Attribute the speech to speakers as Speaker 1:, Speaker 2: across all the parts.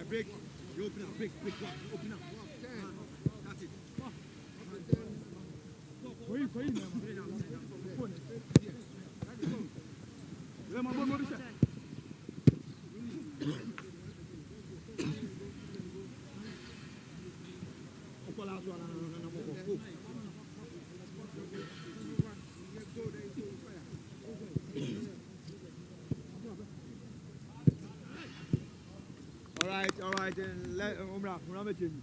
Speaker 1: break. You open up, break, open up. That's it. All right, then let Umrah change.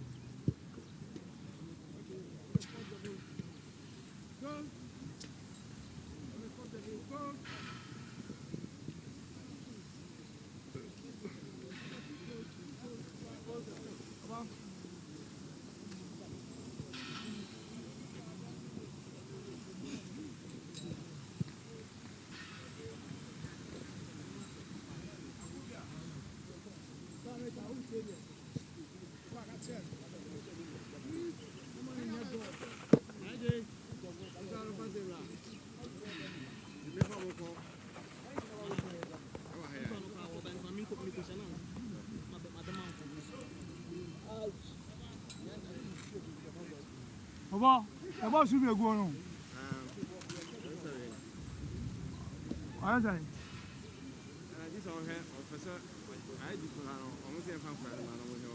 Speaker 1: About should be a going on. I'm sorry. This on here, Professor. I do almost a fan for the you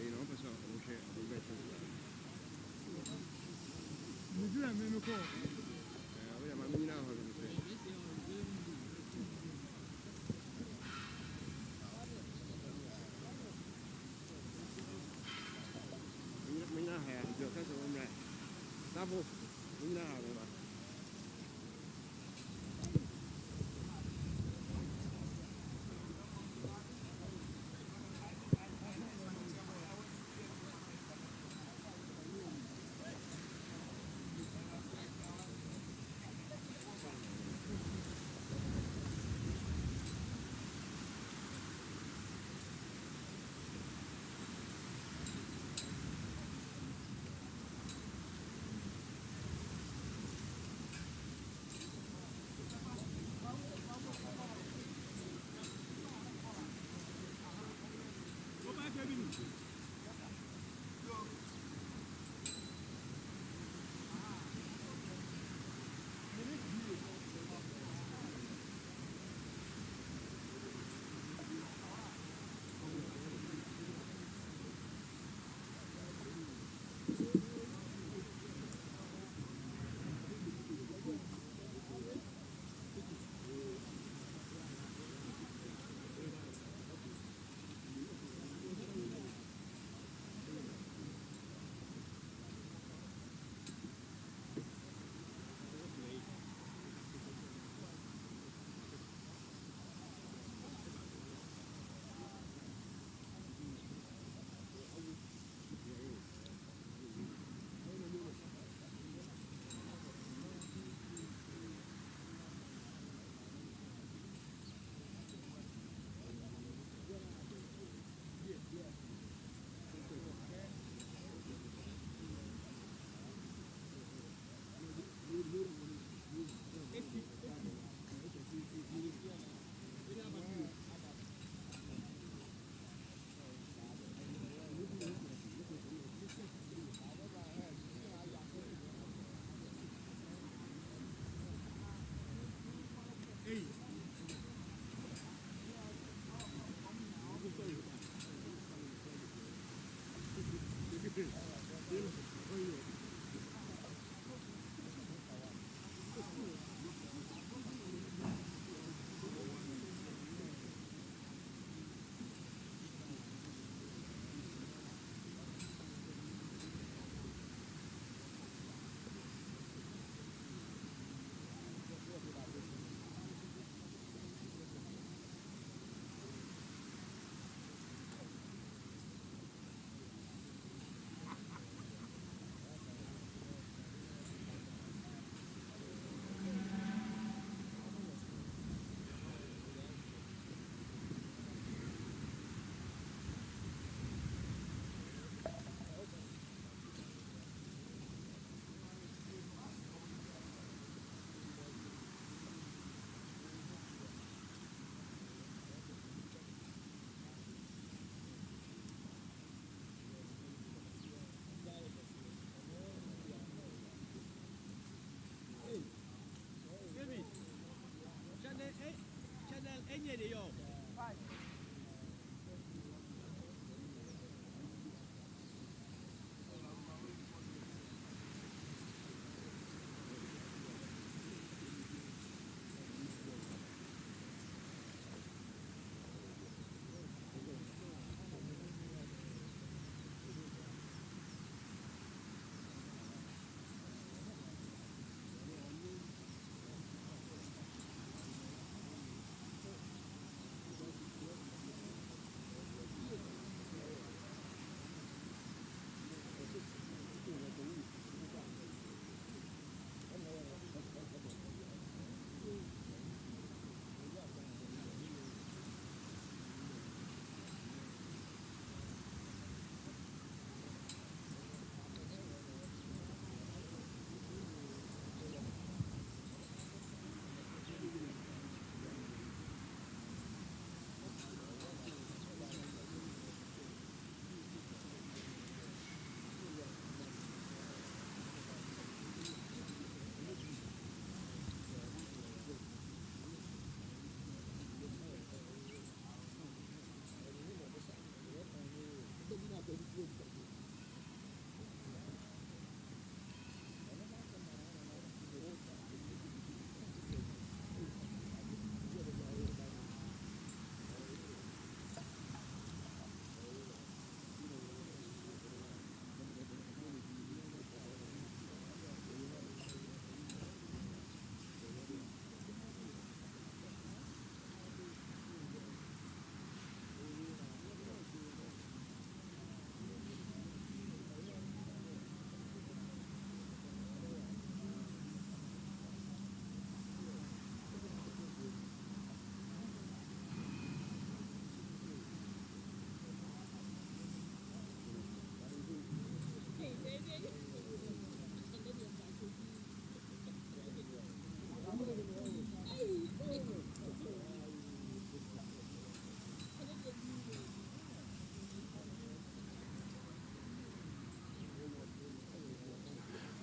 Speaker 1: know, Professor. Okay, you have made me call. We are my mina.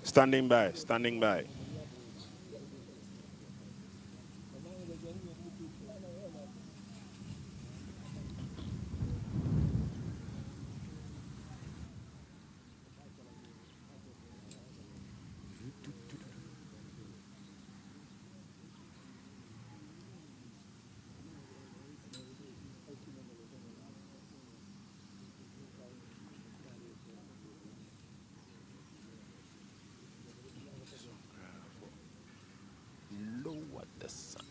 Speaker 2: Standing by, standing by. Lower the sound.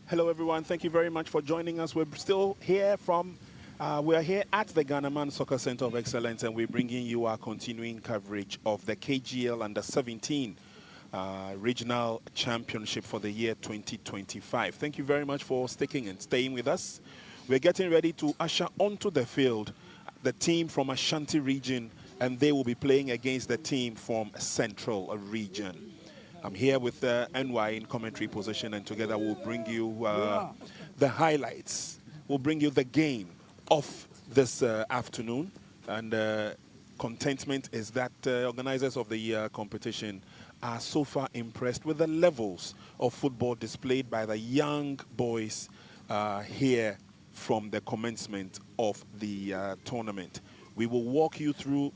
Speaker 2: Hello, everyone. Thank you very much for joining us. We're still here we're here at the Ghana Soccer Center of Excellence, and we're bringing you our continuing coverage of the KGL Under 17 Regional Championship for the year 2025. Thank you very much for sticking and staying with us. We're getting ready to usher onto the field the team from Ashanti region, and they will be playing against the team from Central region. I'm here with NY in commentary position, and together we'll bring you the highlights. We'll bring you the game of this afternoon. And contentment is that organizers of the competition are so far impressed with the levels of football displayed by the young boys here from the commencement of the tournament. We will walk you through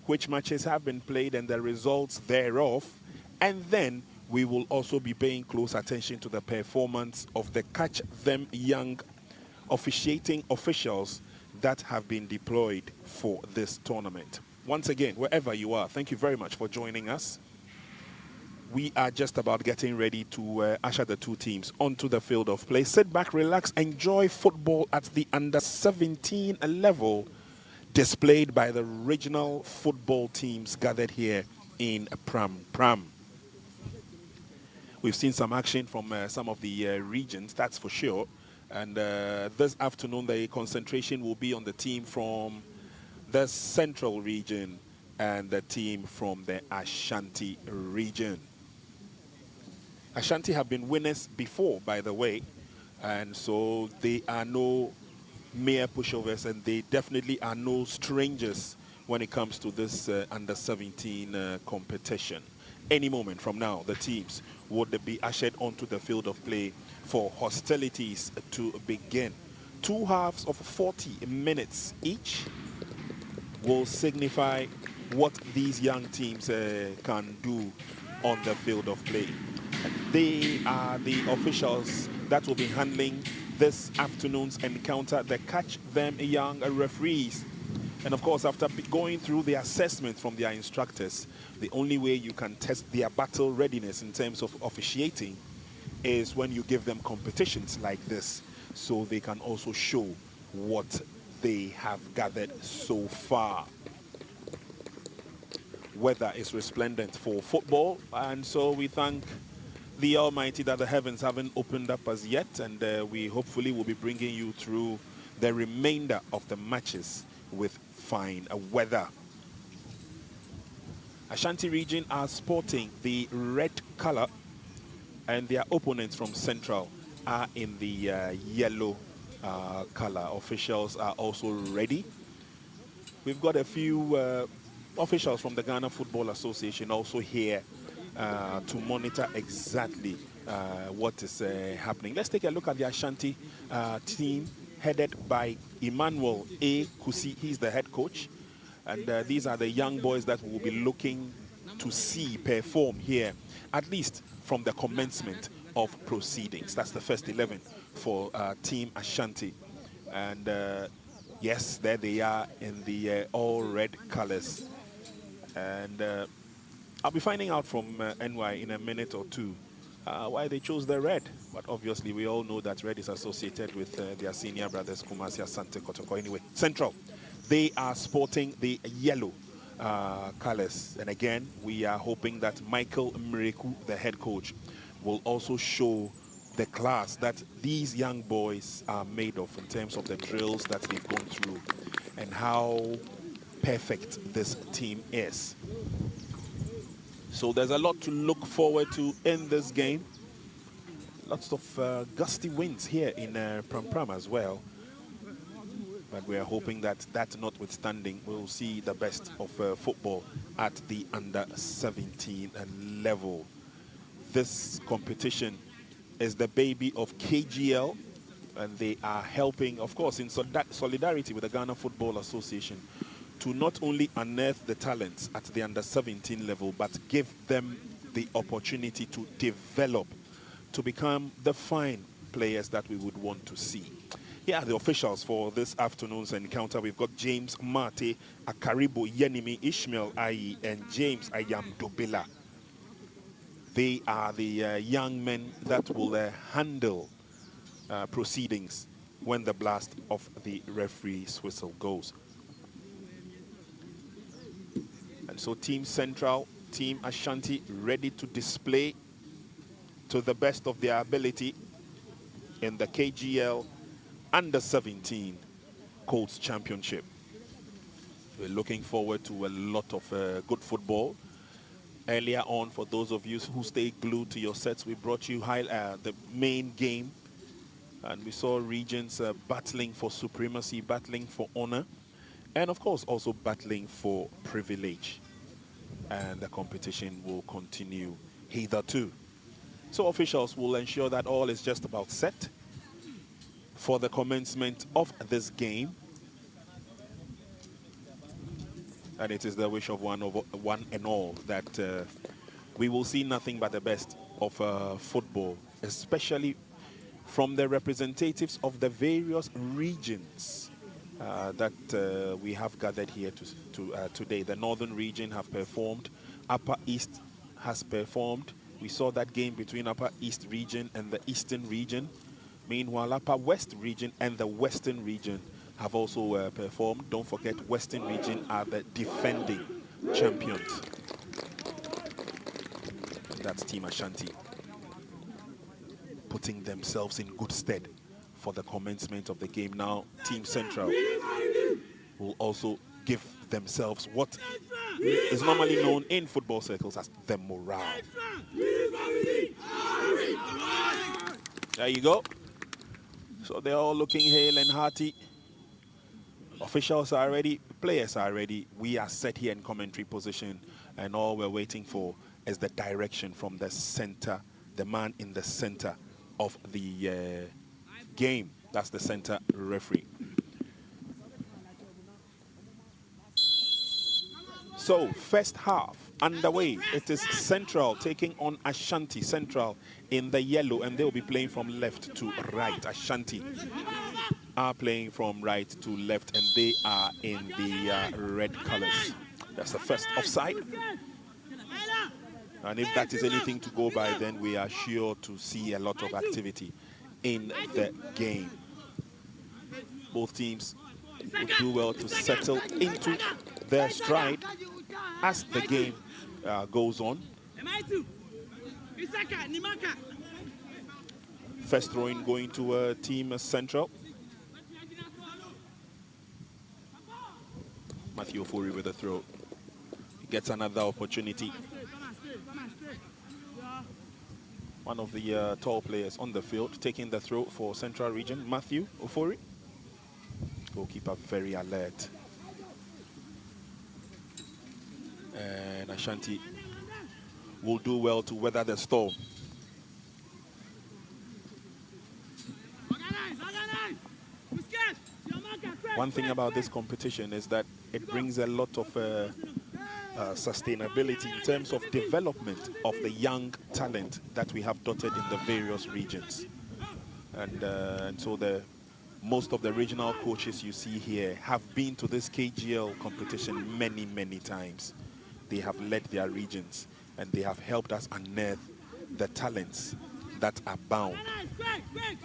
Speaker 2: which matches have been played and the results thereof. And then we will also be paying close attention to the performance of the Catch Them Young officiating officials that have been deployed for this tournament. Once again, wherever you are, thank you very much for joining us. We are just about getting ready to usher the two teams onto the field of play. Sit back, relax, enjoy football at the under 17 level displayed by the regional football teams gathered here in Pram. We've seen some action from some of the regions, that's for sure. And this afternoon, the concentration will be on the team from the Central region and the team from the Ashanti region. Ashanti have been winners before, by the way, and so they are no mere pushovers, and they definitely are no strangers when it comes to this under 17 competition. Any moment from now, the teams would be ushered onto the field of play for hostilities to begin. Two halves of 40 minutes each will signify what these young teams can do on the field of play. They are the officials that will be handling this afternoon's encounter, the Catch Them Young referees. And of course, after going through the assessment from their instructors, the only way you can test their battle readiness in terms of officiating is when you give them competitions like this, so they can also show what they have gathered so far. Weather is resplendent for football, and so we thank the Almighty that the heavens haven't opened up as yet, and we hopefully will be bringing you through the remainder of the matches with fine weather. Ashanti region are sporting the red color, and their opponents from Central are in the yellow color. Officials are also ready. We've got a few officials from the Ghana Football Association also here to monitor exactly what is happening. Let's take a look at the Ashanti team headed by Emmanuel A. Kusi. He's the head coach. And these are the young boys that we'll be looking to see perform here, at least from the commencement of proceedings. That's the first 11 for Team Ashanti. And yes, there they are in the all red colors. And I'll be finding out from NY in a minute or two why they chose the red. But obviously, we all know that red is associated with their senior brothers, Kumasi, Asante, Kotoko. Anyway, Central, they are sporting the yellow colors. And again, we are hoping that Michael Mreku, the head coach, will also show the class that these young boys are made of in terms of the drills that they've gone through and how perfect this team is. So there's a lot to look forward to in this game. Lots of gusty winds here in Pram Pram as well. But we are hoping that notwithstanding, we'll see the best of football at the under-17 level. This competition is the baby of KGL, and they are helping, of course, in solidarity with the Ghana Football Association, to not only unearth the talents at the under-17 level, but give them the opportunity to develop, to become the fine players that we would want to see. Here are the officials for this afternoon's encounter. We've got James Mate, Akaribo Yenimi, Ishmael Ayi, and James Ayam Dobela. They are the young men that will handle proceedings when the blast of the referee's whistle goes. And so Team Central, Team Ashanti, ready to display to the best of their ability in the KGL Under-17 Colts Championship. We're looking forward to a lot of good football. Earlier on, for those of you who stay glued to your sets, we brought you the main game. And we saw regions battling for supremacy, battling for honor, and of course also battling for privilege. And the competition will continue hitherto. So officials will ensure that all is just about set for the commencement of this game. And it is the wish of one and all that we will see nothing but the best of football, especially from the representatives of the various regions that we have gathered here today. The Northern region have performed. Upper East has performed. We saw that game between Upper East region and the Eastern region. Meanwhile, Upper West region and the Western region have also performed. Don't forget, Western region are the defending champions. And that's Team Ashanti putting themselves in good stead for the commencement of the game. Now, Team Central will also give themselves what is normally known in football circles as the morale. There you go. So they're all looking hale and hearty. Officials are ready, players are ready. We are set here in commentary position, and all we're waiting for is the direction from the center, the man in the center of the game. That's the center referee. So, first half underway. It is Central taking on Ashanti. Central in the yellow, and they'll be playing from left to right. Ashanti are playing from right to left, and they are in the red colors. That's the first offside. And if that is anything to go by, then we are sure to see a lot of activity in the game. Both teams will do well to settle into their stride as the game goes on. First throw-in going to Team Central. Matthew Ofori with a throw. He gets another opportunity. One of the tall players on the field taking the throw for Central Region, Matthew Ofori. Goalkeeper very alert. And Ashanti will do well to weather the storm. One thing about this competition is that it brings a lot of sustainability in terms of development of the young talent that we have dotted in the various regions. And so most of the regional coaches you see here have been to this KGL competition many, many times. They have led their regions. and they have helped us unearth the talents that abound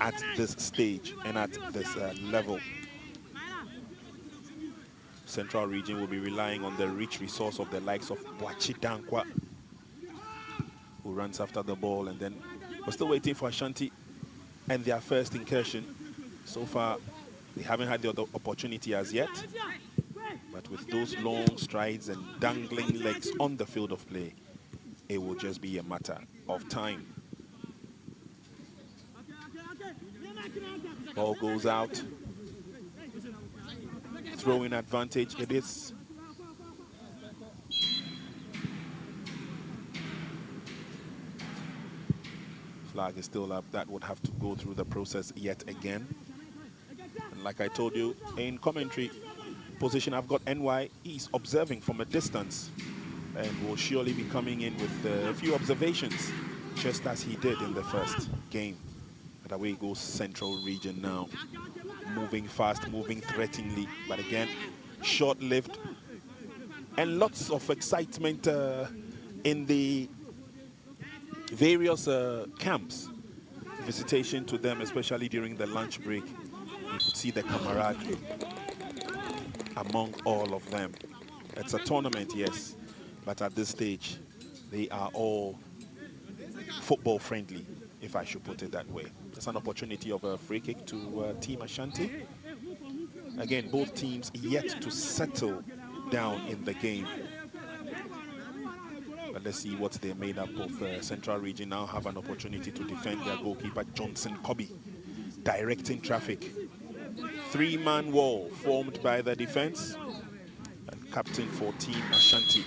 Speaker 2: at this stage and at this level. Central region will be relying on the rich resource of the likes of Boachi Dankwa, who runs after the ball, and then we're still waiting for Ashanti and their first incursion. So far, they haven't had the other opportunity as yet, but with those long strides and dangling legs on the field of play, it will just be a matter of time. Ball goes out. Throwing advantage it is. Flag is still up. That would have to go through the process yet again. And like I told you in commentary, position I've got NY. He's observing from a distance and will surely be coming in with a few observations, just as he did in the first game. But away goes Central Region now. Moving fast, moving threateningly, but again, short-lived. And lots of excitement in the various camps. Visitation to them, especially during the lunch break. You could see the camaraderie among all of them. It's a tournament, yes, but at this stage, they are all football friendly, if I should put it that way. It's an opportunity of a free kick to Team Ashanti. Again, both teams yet to settle down in the game. But let's see what they're made up of. Central Region now have an opportunity to defend their goalkeeper, Johnson Kobe, directing traffic. Three-man wall formed by the defense. And captain for Team Ashanti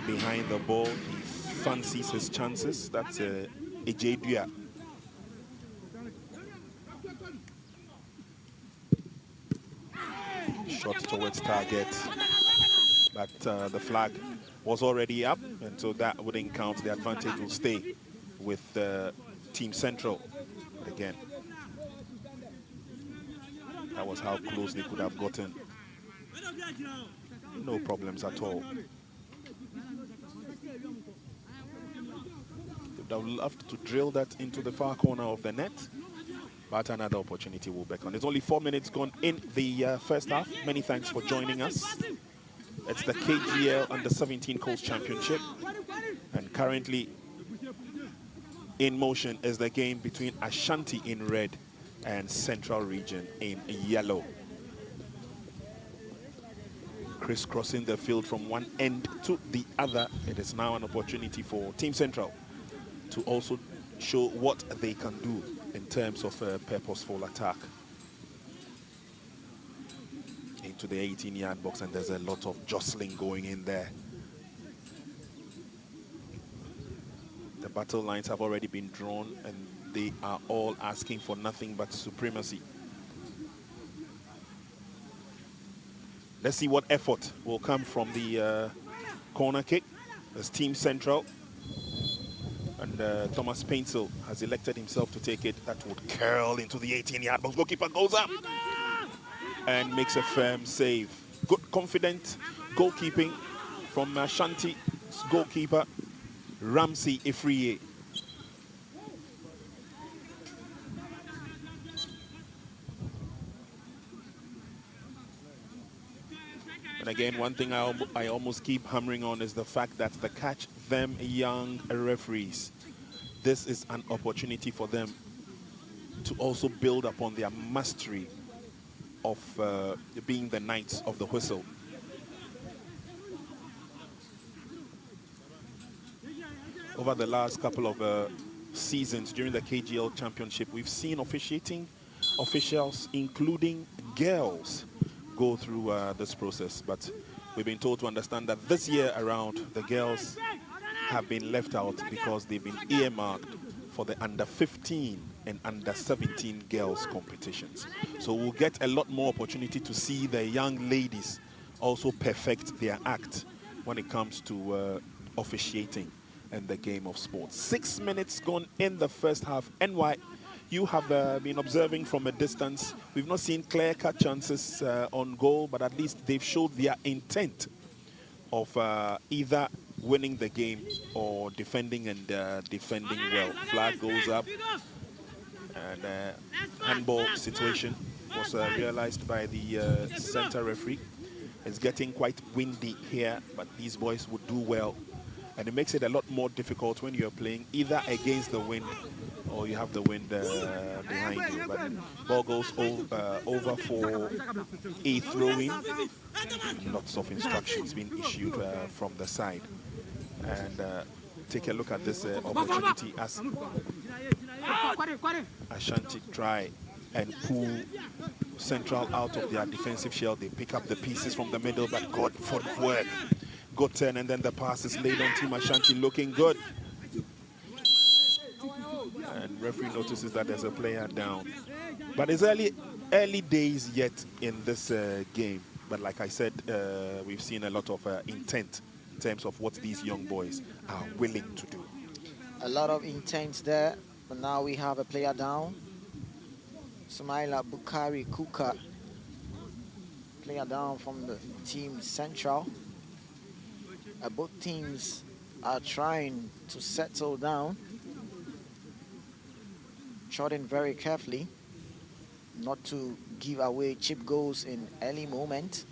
Speaker 2: behind the ball. He fancies his chances. That's Ejedua. Shot towards target, but the flag was already up, and so that wouldn't count. The advantage will stay with Team Central. But again, that was how close they could have gotten. No problems at all. They would have loved to drill that into the far corner of the net, but another opportunity will beckon. There's only 4 minutes gone in the first half. Many thanks for joining us. It's the KGL Under-17 Colts Championship. And currently in motion is the game between Ashanti in red and Central Region in yellow. Crisscrossing the field from one end to the other. It is now an opportunity for Team Central to also show what they can do in terms of a purposeful attack. Into the 18-yard box, and there's a lot of jostling going in there. The battle lines have already been drawn, and they are all asking for nothing but supremacy. Let's see what effort will come from the corner kick. There's Team Central. And Thomas Painsel has elected himself to take it. That would curl into the 18-yard box. Goalkeeper goes up and makes a firm save. Good, confident goalkeeping from Ashanti's goalkeeper, Ramsey Ifriye. And again, one thing I almost keep hammering on is the fact that the catch them young referees, this is an opportunity for them to also build upon their mastery of being the knights of the whistle. Over the last couple of seasons during the KGL Championship, we've seen officiating officials, including girls, go through this process, but we've been told to understand that this year around, the girls have been left out because they've been earmarked for the under-15 and under-17 girls competitions. So we'll get a lot more opportunity to see the young ladies also perfect their act when it comes to officiating in the game of sports. 6 minutes gone in the first half. NY, you have been observing from a distance. We've not seen clear-cut chances on goal, but at least they've showed their intent of either winning the game or defending and defending well. Flag goes up, and handball situation was realized by the center referee. It's getting quite windy here, but these boys would do well. And it makes it a lot more difficult when you're playing either against the wind or you have the wind behind you. But ball goes over for a throw-in. Lots of instructions being issued from the side. And take a look at this opportunity as Ashanti try and pull Central out of their defensive shell. They pick up the pieces from the middle, but good footwork. Good turn, and then the pass is laid on Team Ashanti, looking good. And referee notices that there's a player down. But it's early days yet in this game. But like I said, we've seen a lot of intent in terms of what these young boys are willing to do.
Speaker 3: A lot of intent there, but now we have a player down. Sumaila Bukari Kuka, player down from the team Central. Both teams are trying to settle down, trotting very carefully, not to give away chip goals in early moment.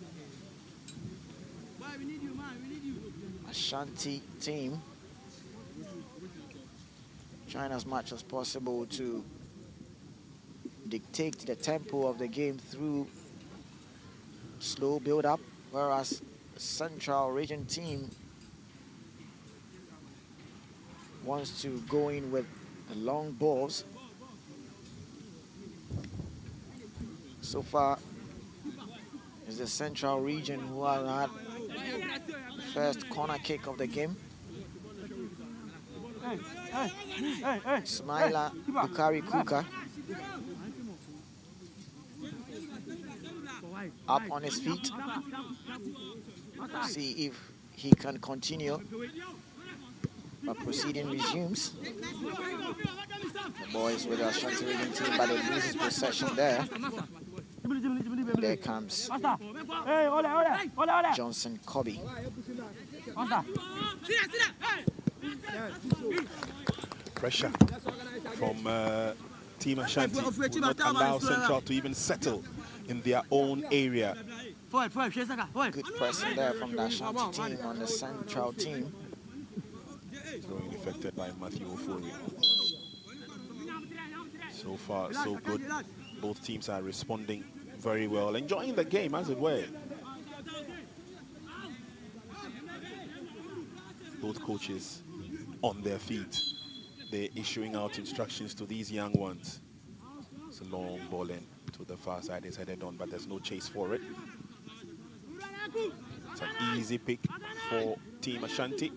Speaker 3: Ashanti team trying as much as possible to dictate the tempo of the game through slow build-up, whereas the Central Region team wants to go in with the long balls. So far, it's the Central Region who have had the first corner kick of the game. Smaila Bukari Kuka up on his feet. See if he can continue. But proceeding resumes. The boys with the Ashanti Region team, but they lose possession there. There comes Johnson Kobe.
Speaker 2: Pressure from Team Ashanti would not allow Central to even settle in their own area.
Speaker 3: Good pressing there from the Ashanti team on the Central team.
Speaker 2: Throwing affected by Matthew Ofori. So far, so good. Both teams are responding very well, enjoying the game as it were. Both coaches on their feet. They're issuing out instructions to these young ones. It's a long ball in to the far side. It's headed on, but there's no chase for it. It's an easy pick for Team Ashanti.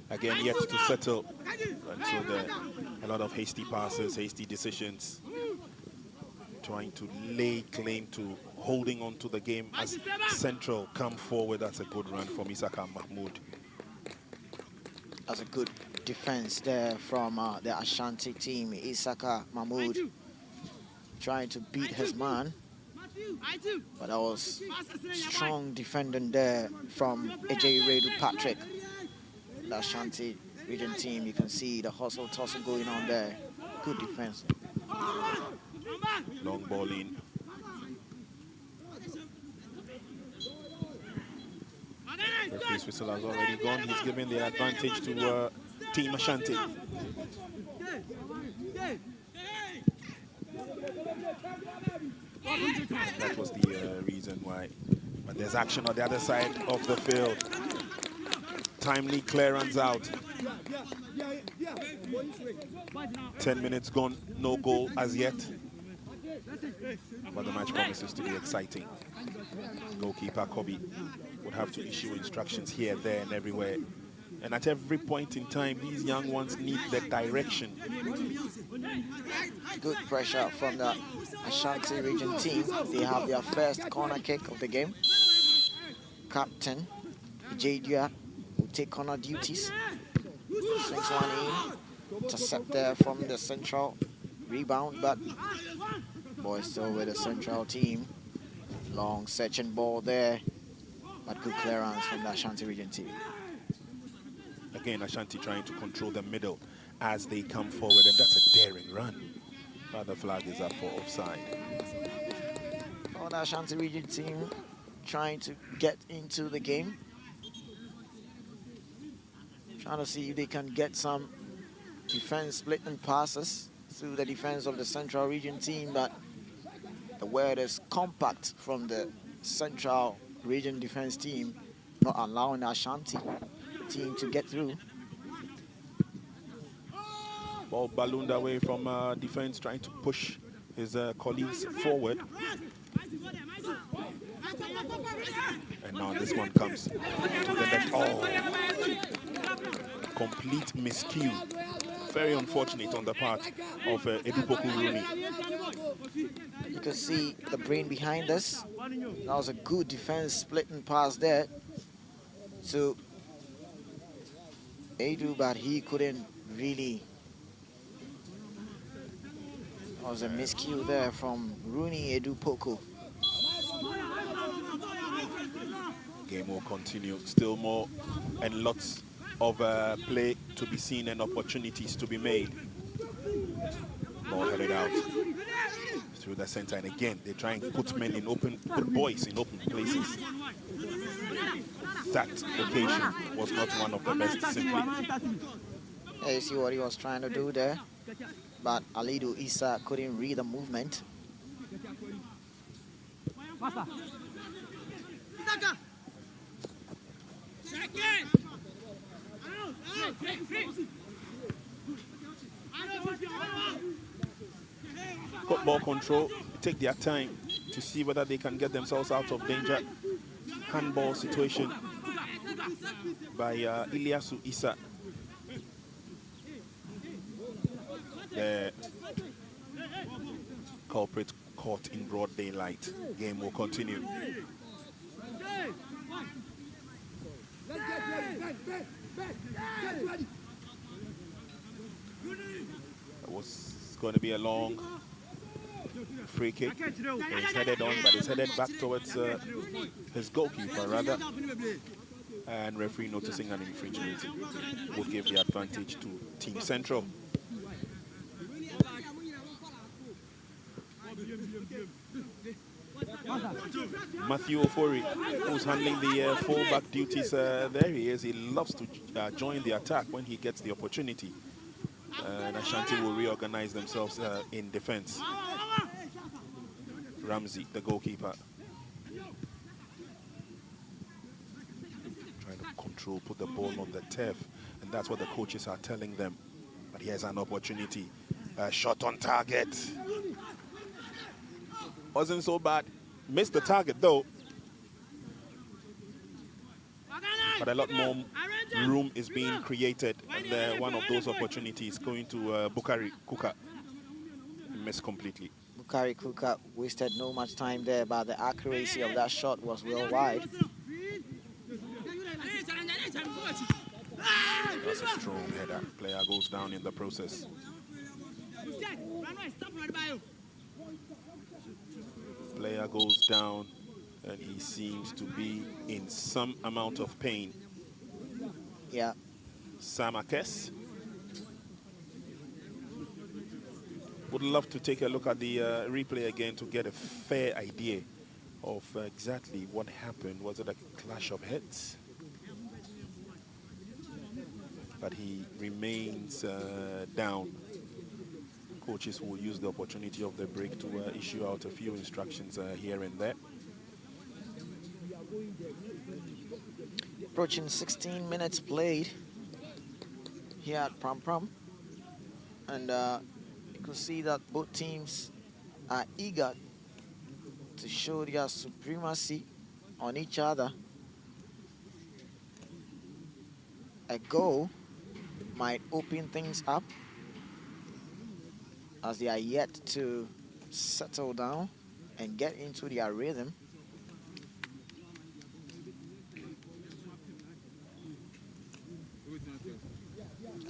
Speaker 2: Again, yet to settle. And so there a lot of hasty passes, hasty decisions. Trying to lay claim to holding on to the game as Central come forward. That's a good run from Isaka Mahmoud.
Speaker 3: That's a good defense there from the Ashanti team. Isaka Mahmoud trying to beat his man. But that was strong defending there from AJ Redu Patrick. The Ashanti Region team, you can see the hustle tussle going on there. Good defense.
Speaker 2: Long ball in. Referee's whistle has already gone. He's giving the advantage to Team Ashanti. That was the reason why. But there's action on the other side of the field. Timely clearance out. 10 minutes gone, no goal as yet. But the match promises to be exciting. Goalkeeper Kobe would have to issue instructions here, there, and everywhere. And at every point in time, these young ones need the direction.
Speaker 3: Good pressure from the Ashanti Region team. They have their first corner kick of the game. Captain Jadia will take corner duties. Swings one in. Intercept there from the Central rebound, but boys still with the central team. Long searching ball there, but good clearance from the Ashanti region team.
Speaker 2: Again, Ashanti trying to control the middle as they come forward, and that's a daring run. But the flag is up for offside.
Speaker 3: Oh, the Ashanti region team trying to get into the game. Trying to see if they can get some defense splitting passes through the defense of the central region team, but the word is compact from the central region defense team, not allowing the Ashanti team to get through.
Speaker 2: Ball ballooned away from defense, trying to push his colleagues forward. And now this one comes to the left. Oh, complete miscue. Very unfortunate on the part of Edupoku Rooney.
Speaker 3: You can see the brain behind us. That was a good defense splitting pass there to Edu, but he couldn't really. That was a miscue there from Rooney Edupoku.
Speaker 2: Game will continue. Still more and lots of play to be seen and opportunities to be made. Ball headed out through the center, and again they try and put boys in open places. That occasion was not one of the best simply.
Speaker 3: Yeah, you see what he was trying to do there, but Alidu Isa couldn't read the movement.
Speaker 2: Got ball control, take their time to see whether they can get themselves out of danger. Handball situation by Ilyasu Isa. The culprit caught in broad daylight. Game will continue. It was going to be a long free kick. It's headed on, but it's headed back towards his goalkeeper, rather. And referee noticing an infringement will give the advantage to Team Central. Matthew Ofori, who's handling the fullback duties, there he is. He loves to join the attack when he gets the opportunity. And Ashanti will reorganize themselves in defense. Ramsey, the goalkeeper, trying to control, put the ball on the turf, and that's what the coaches are telling them. But here's an opportunity. Shot on target. Wasn't so bad. Missed the target though. But a lot more room is being created, and one of those opportunities going to Bukari Kuka. Missed completely.
Speaker 3: Bukari Kuka wasted no much time there, but the accuracy of that shot was well wide.
Speaker 2: That's a strong header. Player goes down in the process. Player goes down, and he seems to be in some amount of pain.
Speaker 3: Yeah.
Speaker 2: Samakes. Would love to take a look at the replay again to get a fair idea of exactly what happened. Was it a clash of heads? But he remains down. Coaches will use the opportunity of the break to issue out a few instructions here and there.
Speaker 3: Approaching 16 minutes played here at Pram Pram. And you can see that both teams are eager to show their supremacy on each other. A goal might open things up as they are yet to settle down and get into their rhythm.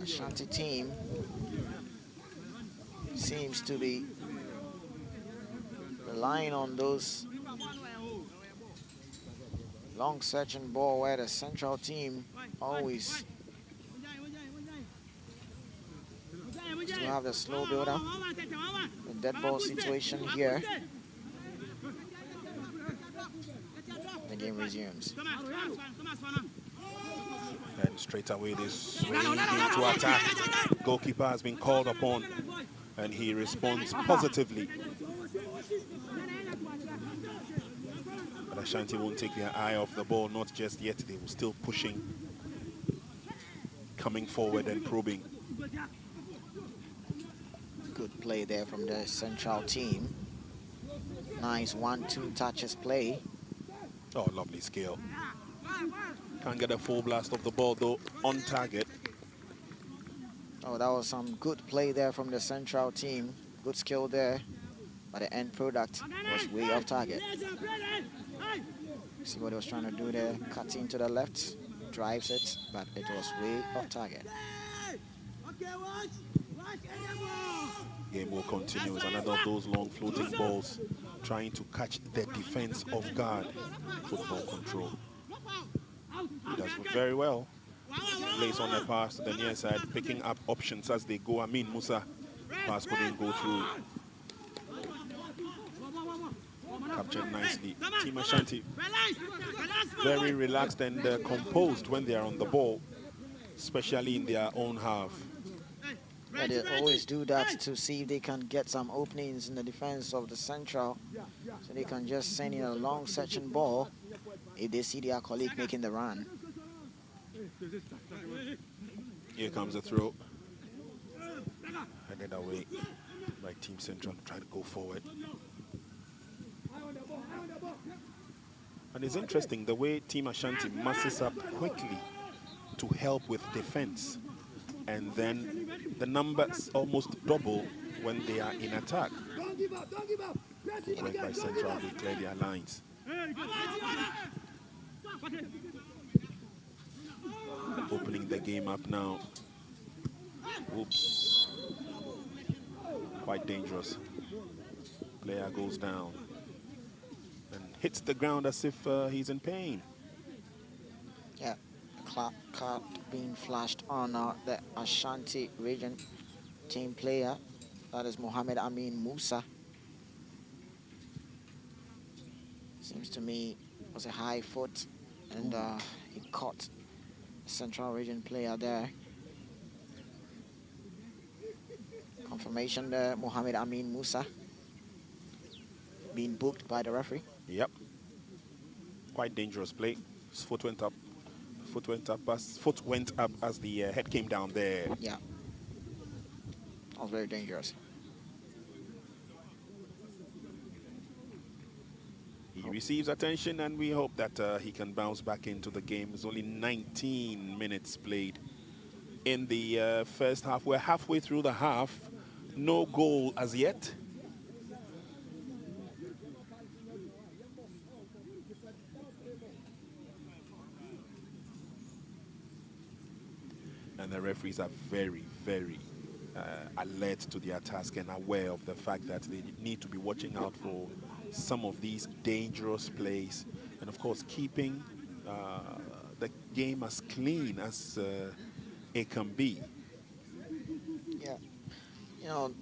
Speaker 3: Ashanti team seems to be relying on those long searching ball where the central team always to have the slow build up. The dead ball situation here. The game resumes.
Speaker 2: And straight away this swing into attack. Goalkeeper has been called upon and he responds positively. But Ashanti won't take their eye off the ball, not just yet. They will still pushing, coming forward and probing.
Speaker 3: Good play there from the central team. Nice 1-2 touches play.
Speaker 2: Oh, lovely skill. Can't get a full blast of the ball though, on target.
Speaker 3: Oh, that was some good play there from the central team. Good skill there, but the end product was way off target. See what he was trying to do there, cuts into the left, drives it, but it was way off target.
Speaker 2: Game will continue as another of those long floating balls trying to catch the defense off guard. Football control. He does very well. Plays on the pass to the near side, picking up options as they go. Amin Musa pass couldn't go through. Captured nicely. Team Ashanti very relaxed and composed when they are on the ball, especially in their own half.
Speaker 3: Yeah, they always do that to see if they can get some openings in the defense of the central, so they can just send in a long searching ball if they see their colleague making the run.
Speaker 2: Here comes a throw. Headed away by Team Central to try to go forward. And it's interesting the way Team Ashanti masses up quickly to help with defense. And then the numbers almost double when they are in attack. Good work by Central to clear their lines. Opening the game up now. Oops. Quite dangerous. Player goes down and hits the ground as if he's in pain.
Speaker 3: Yeah, card being flashed on the Ashanti region team player. That is Mohammed Amin Musa. Seems to me it was a high foot and he caught the central region player there. Confirmation there, Mohammed Amin Musa being booked by the referee.
Speaker 2: Yep. Quite dangerous play. His foot went up. Foot went up as the head came down there.
Speaker 3: Yeah. That was very dangerous.
Speaker 2: He receives attention and we hope that he can bounce back into the game. There's only 19 minutes played in the first half. We're halfway through the half. No goal as yet. And the referees are very, very alert to their task and aware of the fact that they need to be watching out for some of these dangerous plays. And of course, keeping the game as clean as it can be.
Speaker 3: Yeah. You know,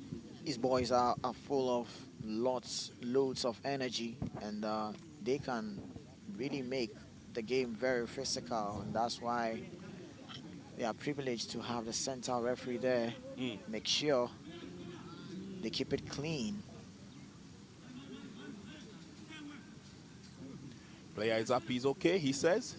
Speaker 3: these boys are full of loads of energy, and they can really make the game very physical, and that's why they are privileged to have the central referee there. Make sure they keep it clean.
Speaker 2: Player is up, he's okay, he says.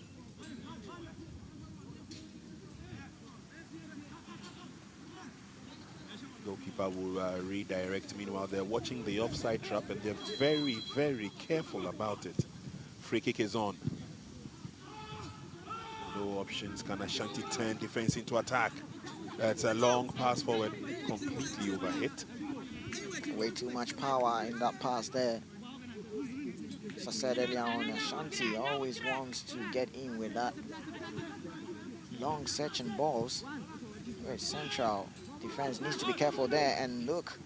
Speaker 2: Goalkeeper will redirect. Meanwhile, they're watching the offside trap and they're very, very careful about it. Free kick is on. No options. Can Ashanti turn defense into attack? That's a long pass forward, completely overhit.
Speaker 3: Way too much power in that pass there. As I said earlier on, Ashanti always wants to get in with that long searching balls. Very central defense needs to be careful there, and look,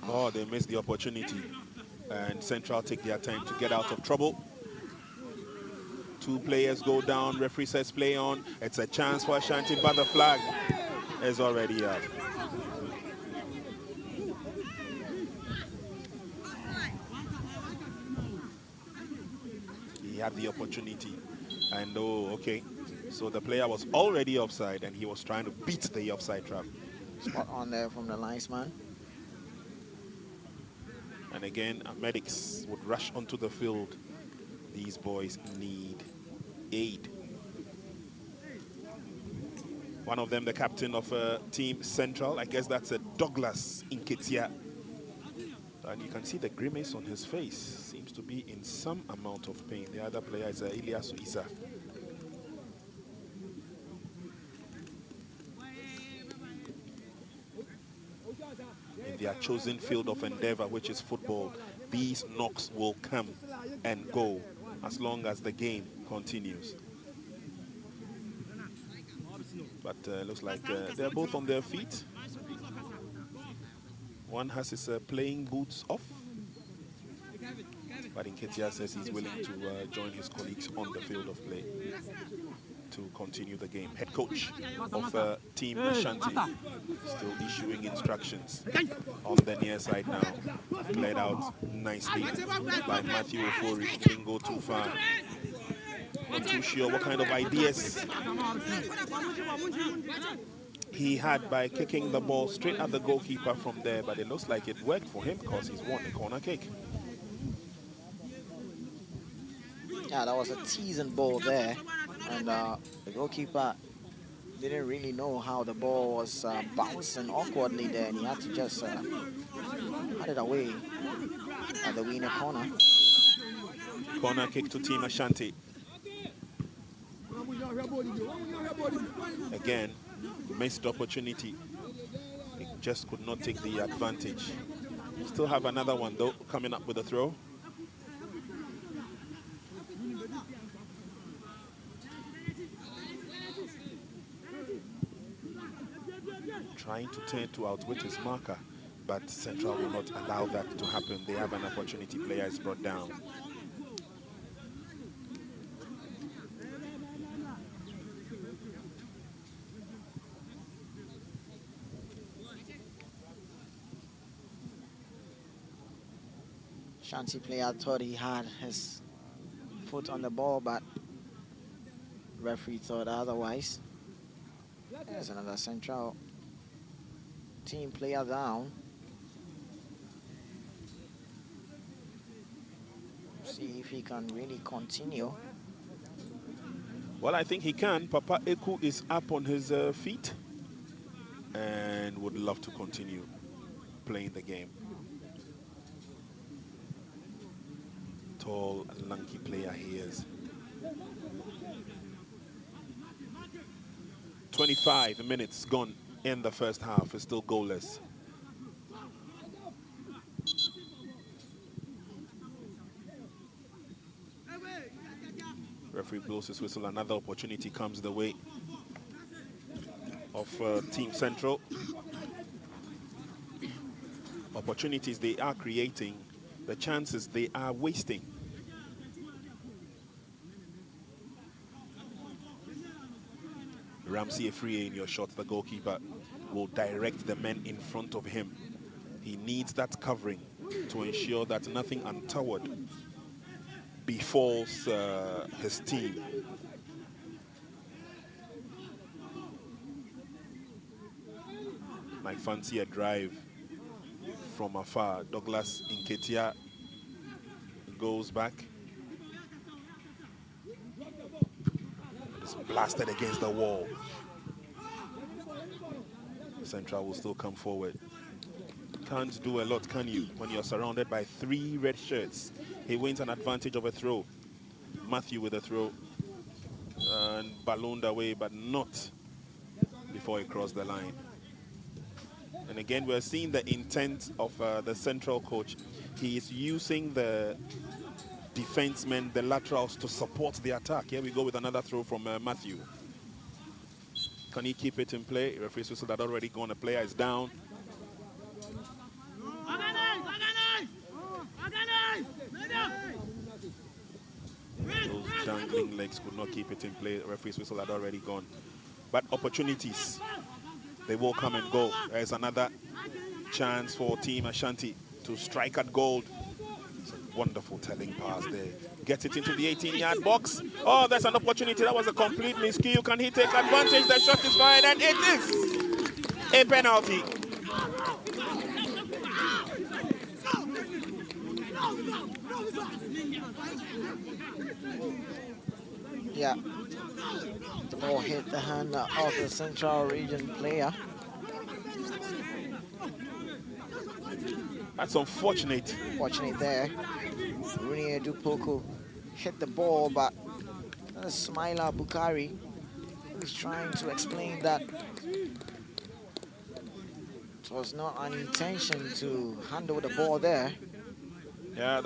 Speaker 2: Oh, they missed the opportunity. And Central take their time to get out of trouble. 2 players go down. Referee says play on. It's a chance for Ashanti, but the flag is already up. He had the opportunity. And oh, okay. So the player was already offside and he was trying to beat the offside trap.
Speaker 3: Spot on there from the linesman.
Speaker 2: And again, medics would rush onto the field. These boys need aid. One of them, the captain of Team Central, I guess that's a Douglas Inketia. And you can see the grimace on his face. Seems to be in some amount of pain. The other player is Ilyasu Isa. In their chosen field of endeavor, which is football, these knocks will come and go as long as the game continues. But looks like they're both on their feet. One has his playing boots off. But Inketia says he's willing to join his colleagues on the field of play to continue the game. Head coach of Team Ashanti still issuing instructions on the near side now. Cleared out nicely by Matthew Ofori. Didn't go too far. Not too sure what kind of ideas he had by kicking the ball straight at the goalkeeper from there, but it looks like it worked for him because he's won the corner kick.
Speaker 3: Yeah, that was a teasing ball there, and the goalkeeper didn't really know how the ball was bouncing awkwardly there, and he had to just had it away at the winner corner.
Speaker 2: Corner kick to Team Ashanti. Again, missed opportunity. He just could not take the advantage. Still have another one though, coming up with a throw. Trying to turn to outwit his marker, but Central will not allow that to happen. They have an opportunity. Player is brought down.
Speaker 3: Ashanti player thought he had his foot on the ball, but referee thought otherwise. There's another Central team player down. See if he can really continue.
Speaker 2: Well, I think he can. Papa Eku is up on his feet and would love to continue playing the game. Tall, lanky player he is. 25 minutes gone in the first half. It's still goalless. Referee blows his whistle. Another opportunity comes the way of Team Central. Opportunities they are creating, the chances they are wasting. Ramsey Efrie in your shot, the goalkeeper will direct the men in front of him. He needs that covering to ensure that nothing untoward befalls his team. I fancy a drive from afar. Douglas Inketia goes back. It's blasted against the wall. Central will still come forward. Can't do a lot, can you, when you're surrounded by 3 red shirts? He wins an advantage of a throw. Matthew with a throw. And ballooned away, but not before he crossed the line. And again, we're seeing the intent of the Central coach. He is using the defensemen, the laterals, to support the attack. Here we go with another throw from Matthew. Can he keep it in play? Referee's whistle had already gone. The player is down. dangling legs could not keep it in play. The referee's whistle had already gone. But opportunities, they will come and go. There's another chance for Team Ashanti to strike at gold. It's a wonderful telling pass there. Gets it into the 18-yard box. Oh, there's an opportunity. That was a complete miscue. Can he take advantage? The shot is fired, and it is a penalty.
Speaker 3: Yeah. The ball hit the hand of the Central Region player.
Speaker 2: That's unfortunate.
Speaker 3: Fortunate there. Rooney Dupoko hit the ball, but Smaila Bukari is trying to explain that it was not an intention to handle the ball there.
Speaker 2: Yeah,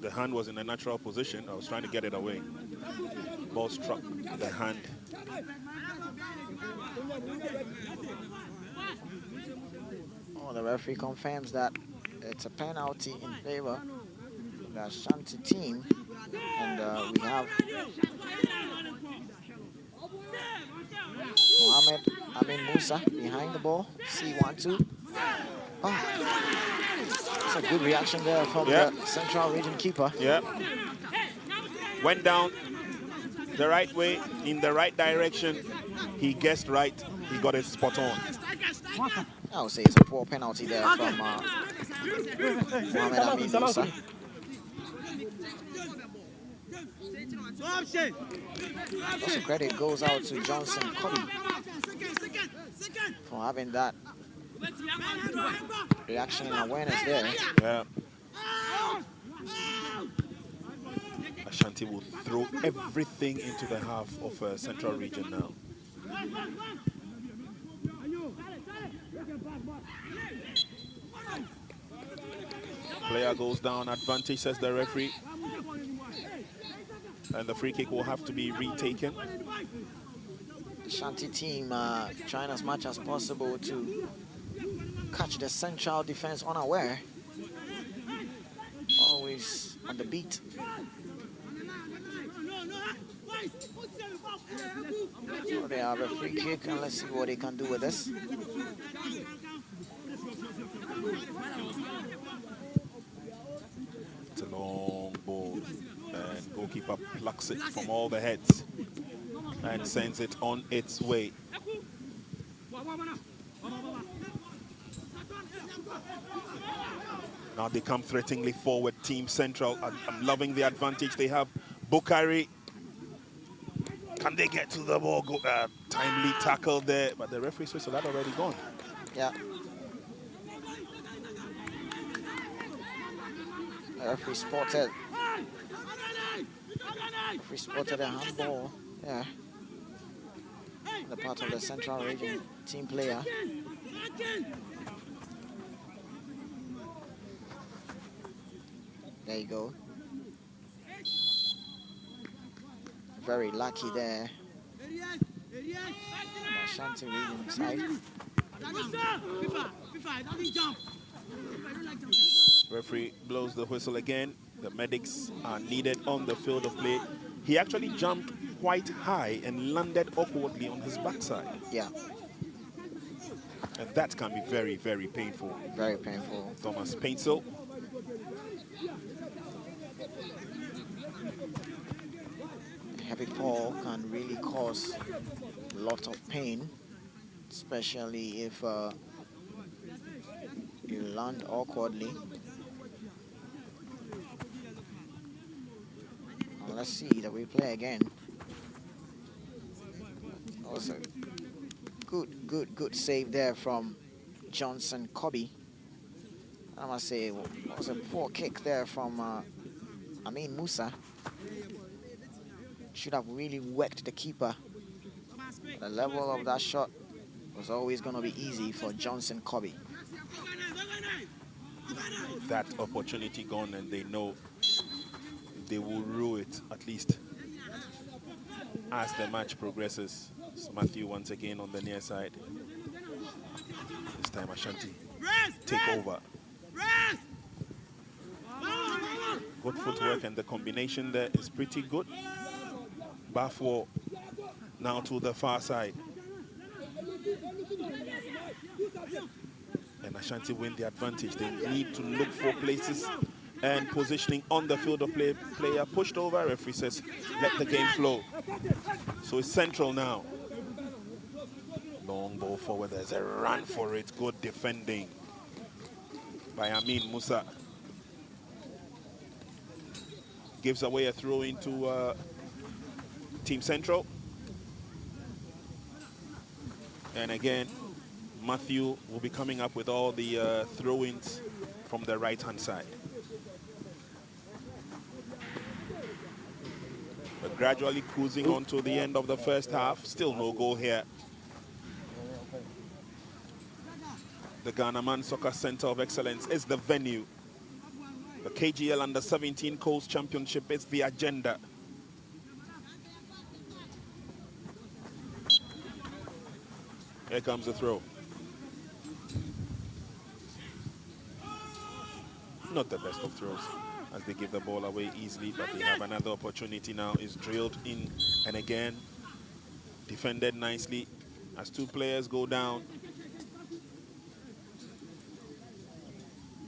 Speaker 2: the hand was in a natural position. I was trying to get it away. Ball struck the hand.
Speaker 3: Oh, the referee confirms that it's a penalty in favor of the Ashanti team. And we have Mohamed Amin Musa behind the ball. C12. Oh, that's a good reaction there from the Central Region keeper.
Speaker 2: Yeah. Went down the right way, in the right direction. He guessed right. He got it spot on.
Speaker 3: I would say it's a poor penalty there from Mohamed Amin Musa. Also, credit goes out to Johnson Cobby for having that reaction and awareness there.
Speaker 2: Yeah. Ashanti will throw everything into the half of Central Region now. Player goes down, advantage, says the referee. And the free kick will have to be retaken.
Speaker 3: The Ashanti team trying as much as possible to catch the Central defense unaware. Always on the beat. So they have a free kick, and let's see what they can do with this.
Speaker 2: It's a long ball, and goalkeeper plucks it from all the heads and sends it on its way. Now they come threateningly forward, Team Central. I'm loving the advantage they have. Bukari, can they get to the ball? Timely tackle there, but the referee's whistle had already gone.
Speaker 3: Yeah. The referee spotted. Referee spotted a handball. Yeah. The part of the Central Region team player. There you go. Very lucky there. The Ashanti Region side.
Speaker 2: Referee blows the whistle again. The medics are needed on the field of play. He actually jumped quite high and landed awkwardly on his backside.
Speaker 3: Yeah.
Speaker 2: And that can be very, very painful.
Speaker 3: Very painful.
Speaker 2: Thomas Paintsel.
Speaker 3: Heavy fall can really cause a lot of pain, especially if you land awkwardly. Now let's see the replay again. Also, good save there from Johnson Cobby. I must say it was a poor kick there from Amin Musa. Should have really whacked the keeper. The level of that shot was always going to be easy for Johnson Cobby.
Speaker 2: That opportunity gone, and they know they will rue it, at least as the match progresses. It's Matthew once again on the near side. This time Ashanti take over. Good footwork, and the combination there is pretty good. Bafo now to the far side. And Ashanti win the advantage. They need to look for places and positioning on the field of play. Player pushed over, referee says, let the game flow. So it's central now. Long ball forward, there's a run for it. Good defending by Amin Musa. Gives away a throw into Team Central. And again, Matthew will be coming up with all the throw-ins from the right-hand side. But gradually cruising on to the end of the first half. Still no goal here. The Ghana Soccer Center of Excellence is the venue. The KGL Under-17 Colts Championship is the agenda. Here comes the throw. Not the best of throws as they give the ball away easily, but they have another opportunity now. Is drilled in and again defended nicely as two players go down.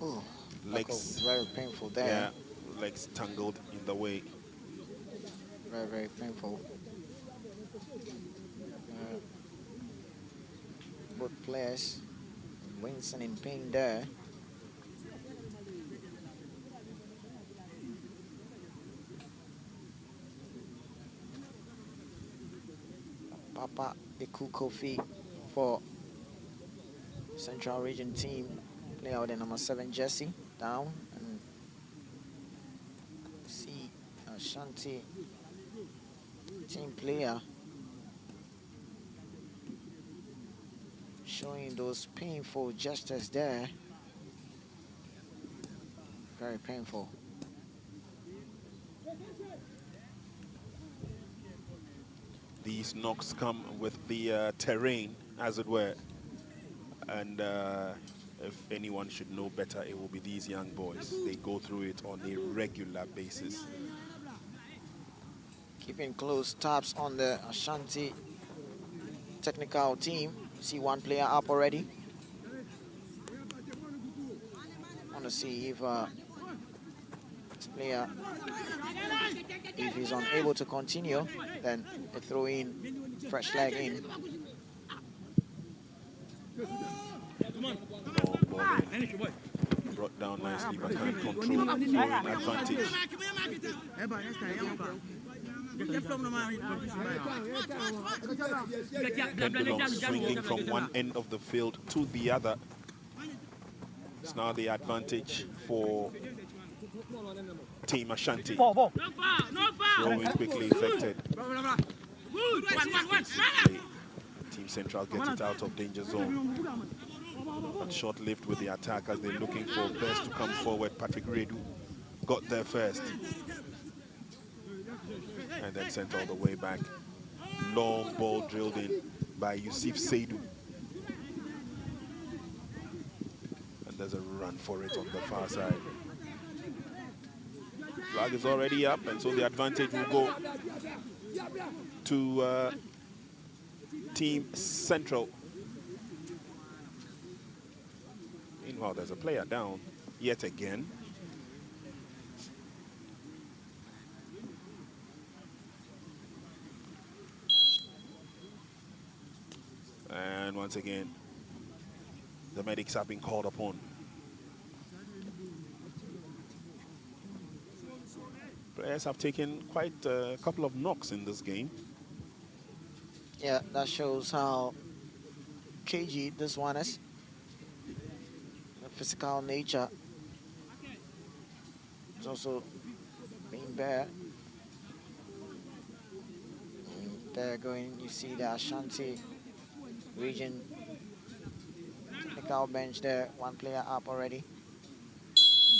Speaker 3: Oh,
Speaker 2: legs
Speaker 3: very painful there.
Speaker 2: Yeah, legs tangled in the way.
Speaker 3: Very, very painful. Both players wincing in pain there. Papa Iku Kofi for Central Region team, player with the number 7 jersey down, and see Ashanti team player showing those painful gestures there. Very painful.
Speaker 2: These knocks come with the terrain, as it were. And if anyone should know better, it will be these young boys. They go through it on a regular basis.
Speaker 3: Keeping close tabs on the Ashanti technical team. See one player up already. Want to see if this player, if he's unable to continue, then they throw in, fresh leg in.
Speaker 2: Long ball in. Brought down nicely, but can't control throwing advantage. Pendulum swinging from one end of the field to the other. It's now the advantage for Team Ashanti. Throwing quickly affected. Team Central gets it out of danger zone. But short-lived with the attack as they're looking for best to come forward. Patrick Redu got there first. And then sent all the way back. Long ball drilled in by Yusuf Seidu. And there's a run for it on the far side. Flag is already up, and so the advantage will go to Team Central. Meanwhile, there's a player down yet again. And once again, the medics have been called upon. Players have taken quite a couple of knocks in this game.
Speaker 3: Yeah, that shows how KG this one is. The physical nature. It's also being bare. And there going, you see the Ashanti region technical bench there. One player up already.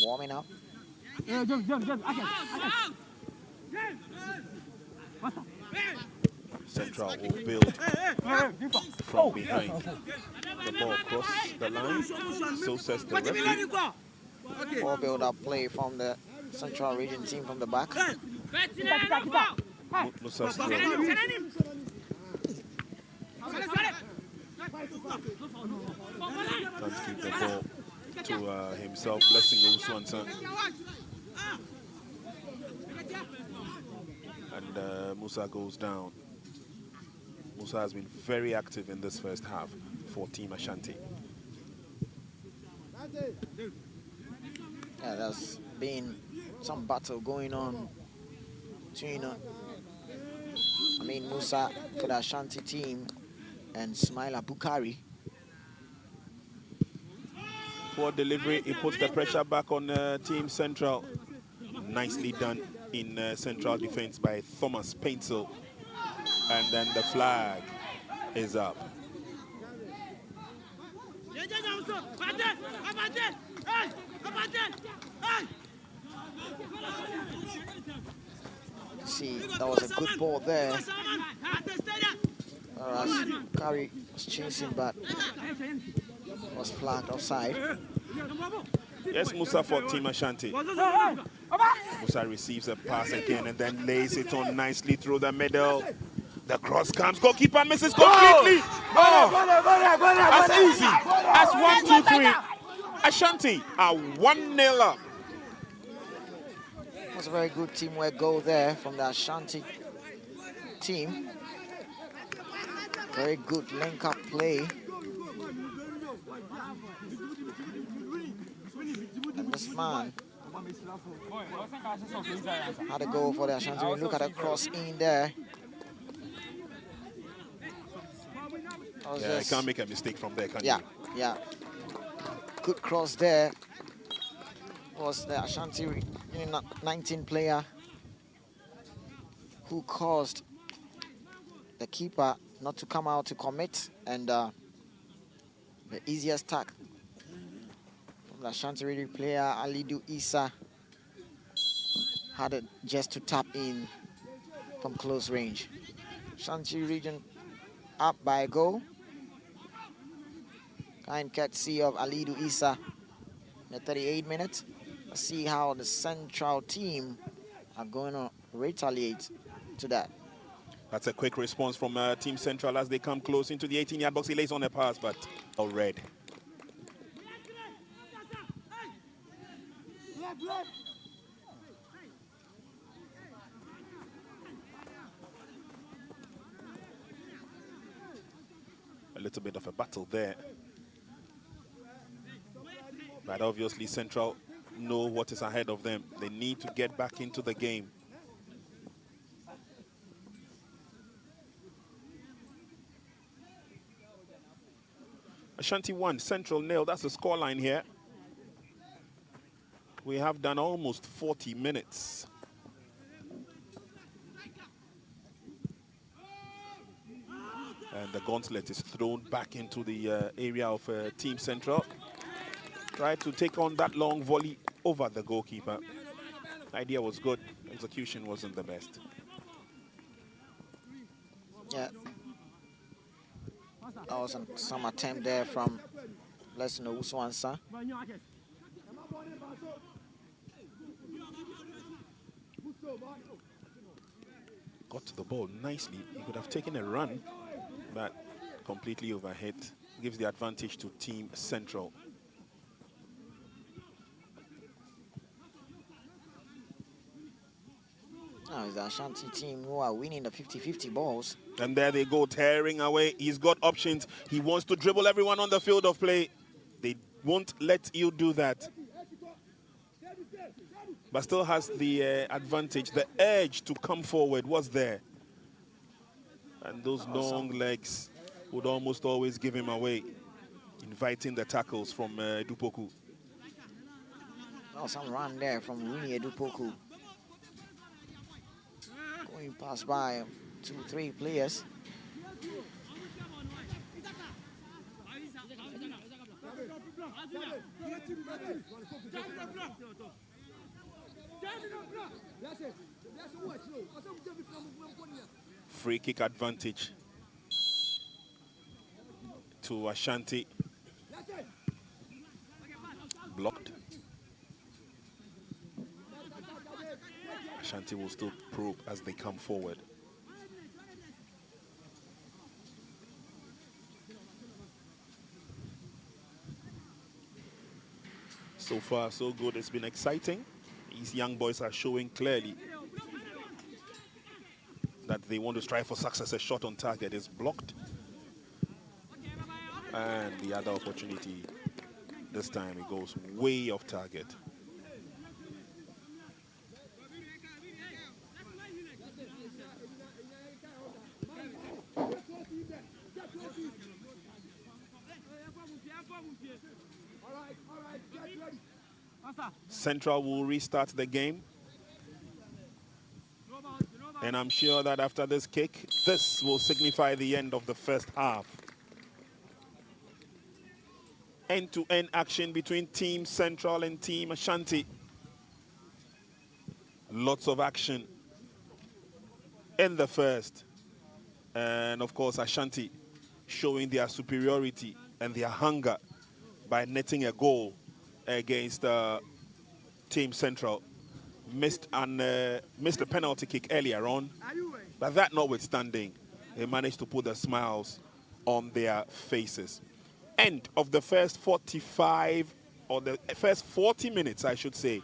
Speaker 3: Warming up.
Speaker 2: Central will build from behind. The ball crosses the line, so says the referee.
Speaker 3: Ball build-up play from the Central Region team from the back.
Speaker 2: Musa's throw. Can't keep the ball to himself, blessing U17. And Musa goes down. Musa has been very active in this first half for Team Ashanti.
Speaker 3: Yeah, there's been some battle going on between Musa for the Ashanti team and Smaila Bukari.
Speaker 2: Poor delivery, he puts the pressure back on Team Central. Nicely done in Central defense by Thomas Paintsel. And then the flag is up.
Speaker 3: See, that was a good ball there. Bukari was chasing, but was flagged offside.
Speaker 2: Yes, Musa for Team Ashanti. Musa receives a pass again and then lays it on nicely through the middle. The cross comes, goalkeeper misses completely. Oh, as easy as 1, 2, 3. Ashanti are 1-0 up.
Speaker 3: It was a very good teamwork goal there from the Ashanti team. Very good link-up play. And this man had a goal for the Ashanti. Look at the cross in there.
Speaker 2: Yeah, you can't make a mistake from there, can you?
Speaker 3: Yeah. Good cross there. Was the Ashanti 19 player who caused the keeper not to come out to commit, and the easiest tack from the Ashanti player Alidu Issa had it just to tap in from close range. Ashanti region up by a goal. Kind courtesy of Alidu Issa in the 38 minutes. Let's see how the Central team are going to retaliate to that.
Speaker 2: That's a quick response from Team Central as they come close into the 18-yard box. He lays on a pass, but all red. A little bit of a battle there. But obviously Central know what is ahead of them. They need to get back into the game. Ashanti 1, Central 0. That's the scoreline here. We have done almost 40 minutes. And the gauntlet is thrown back into the area of Team Central. Tried to take on that long volley over the goalkeeper. The idea was good. Execution wasn't the best.
Speaker 3: Yeah. That was some attempt there from Blessing Owusu-Ansah.
Speaker 2: Got to the ball nicely. He could have taken a run, but completely overhit. Gives the advantage to Team Central.
Speaker 3: Now it's the Ashanti team who are winning the 50-50 balls.
Speaker 2: And there they go, tearing away. He's got options. He wants to dribble everyone on the field of play. They won't let you do that. But still has the advantage. The edge to come forward was there. And those long legs would almost always give him away, inviting the tackles from Dupoku.
Speaker 3: Oh, some run there from Winnie Dupoku. Going past by 2-3 players.
Speaker 2: Free kick advantage to Ashanti. Blocked. Ashanti will still probe as they come forward. So far, so good. It's been exciting. These young boys are showing clearly that they want to strive for success. A shot on target is blocked. And the other opportunity, this time it goes way off target. Central will restart the game. And I'm sure that after this kick, this will signify the end of the first half. End-to-end action between Team Central and Team Ashanti. Lots of action in the first. And of course, Ashanti showing their superiority and their hunger by netting a goal against Team Central. Missed a penalty kick earlier on, but that notwithstanding, they managed to put the smiles on their faces. End of the first 45, or the first 40 minutes, I should say,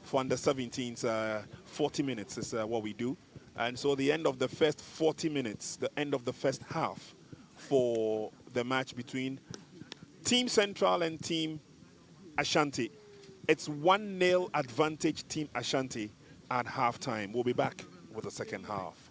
Speaker 2: for under 17s. 40 minutes is what we do. And so the end of the first 40 minutes, the end of the first half for the match between Team Central and Team Ashanti. It's 1-0 advantage Team Ashanti at halftime. We'll be back with the second half.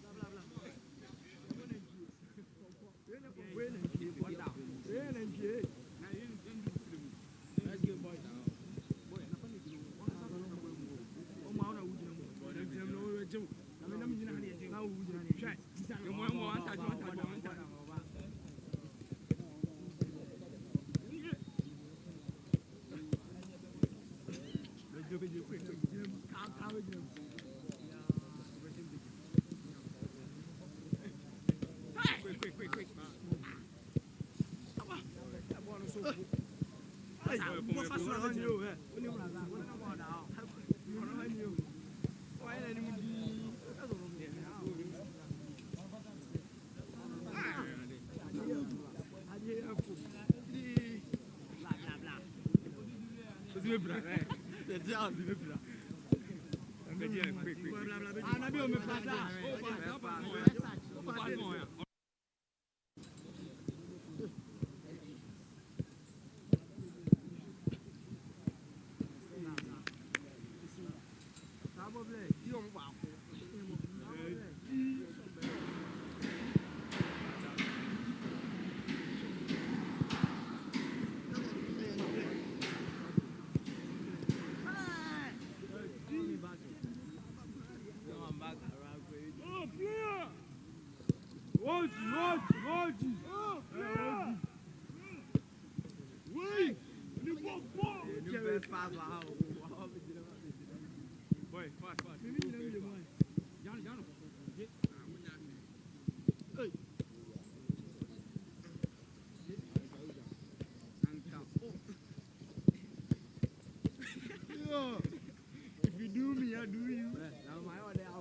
Speaker 1: If you do me, I do you.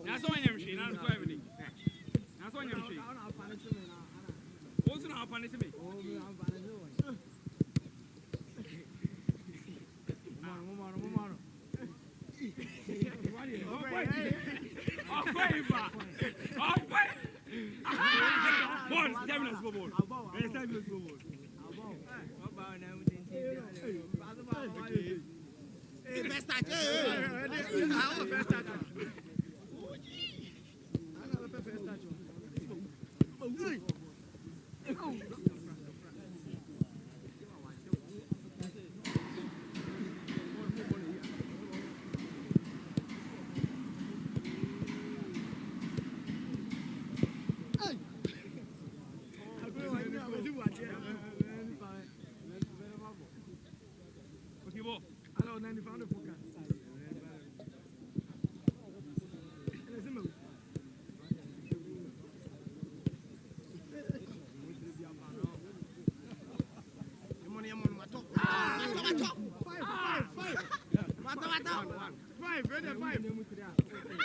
Speaker 1: That's all your machine. That's all everything. That's all your machine. What's not punishing me?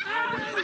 Speaker 1: Five.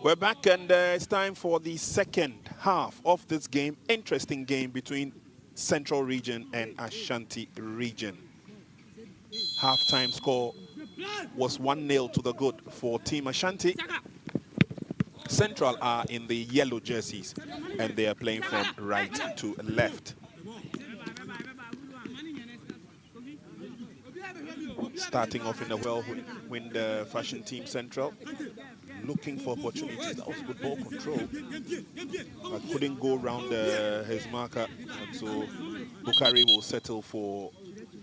Speaker 2: We're back, and it's time for the second half of this game. Interesting game between Central Region and Ashanti Region. Halftime score was 1-0 to the good for Team Ashanti. Central are in the yellow jerseys, and they are playing from right to left. Starting off in the whirlwind fashion team Central, looking for opportunities. That was good ball control, but couldn't go around his marker, and so Bukari will settle for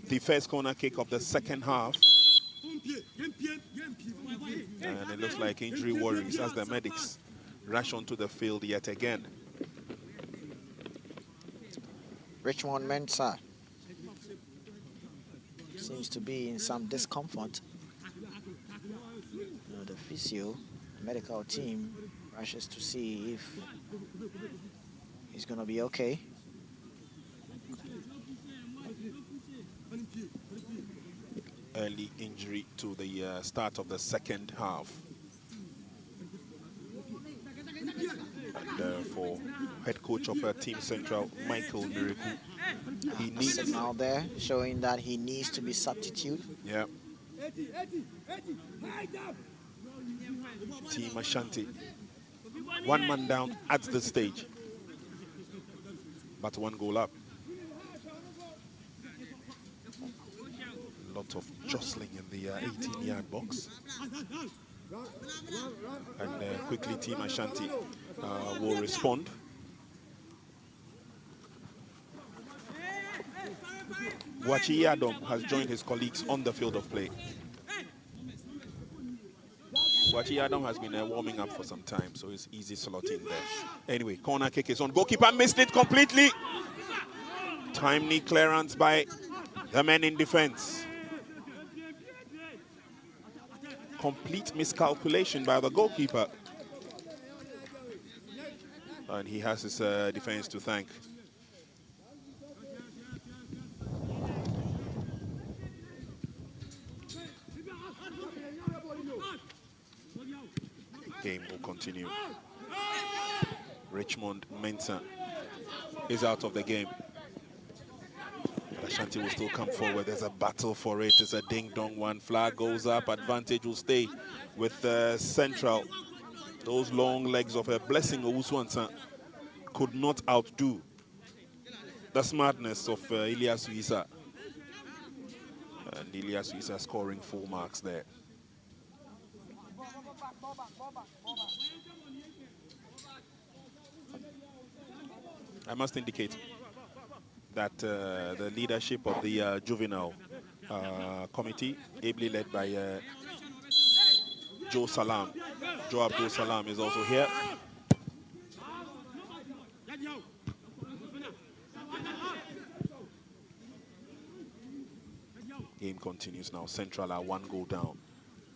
Speaker 2: the first corner kick of the second half. And it looks like injury worries as the medics rush onto the field yet again.
Speaker 3: Richmond Mensah seems to be in some discomfort. The physio, medical team rushes to see if he's going to be okay.
Speaker 2: Early injury to the start of the second half. And for head coach of Team Central, Michael Miracle, he needs
Speaker 3: a signal there showing that he needs to be substitute.
Speaker 2: Yeah. Team Ashanti, one man down at the stage, but one goal up. Lot of jostling in the 18-yard box. And quickly Team Ashanti will respond. Wachi Adam has joined his colleagues on the field of play. Wachi Adam has been warming up for some time, so it's easy slotting there. Anyway, corner kick is on. Goalkeeper missed it completely. Timely clearance by the men in defense. Complete miscalculation by the goalkeeper. And he has his defense to thank. Game will continue. Richmond Mensah is out of the game. Ashanti will still come forward. There's a battle for it. It's a ding-dong one. Flag goes up. Advantage will stay with Central. Those long legs of a Blessing Owusu-Ansah could not outdo the smartness of Ilias Wisa. And Ilias Wisa scoring full marks there. I must indicate that the leadership of the juvenile committee, ably led by Joe Abdul Salam is also here. Game continues now. Central are 1 goal down.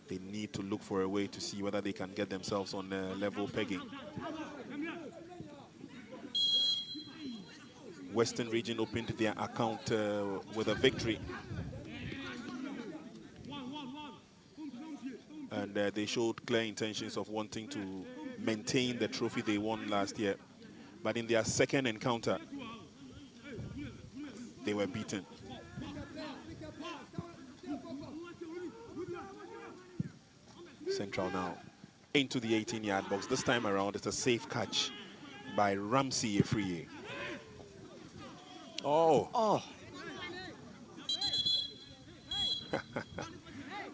Speaker 2: They need to look for a way to see whether they can get themselves on level pegging. Western Region opened their account with a victory. And they showed clear intentions of wanting to maintain the trophy they won last year. But in their second encounter, they were beaten. Central now into the 18-yard box. This time around, it's a safe catch by Ramsey Efriye. Oh.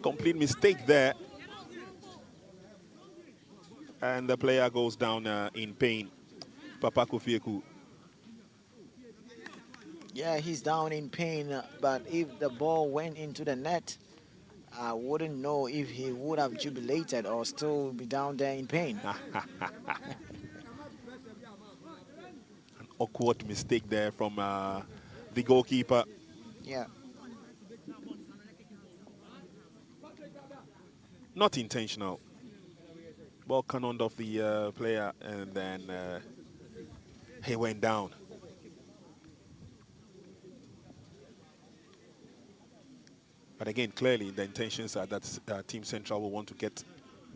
Speaker 2: Complete mistake there. And the player goes down in pain. Papa Kofieku.
Speaker 3: Yeah, he's down in pain, but if the ball went into the net, I wouldn't know if he would have jubilated or still be down there in pain.
Speaker 2: An awkward mistake there from the goalkeeper.
Speaker 3: Yeah.
Speaker 2: Not intentional. Ball cannoned off the player, and then he went down. But again, clearly the intentions are that Team Central will want to get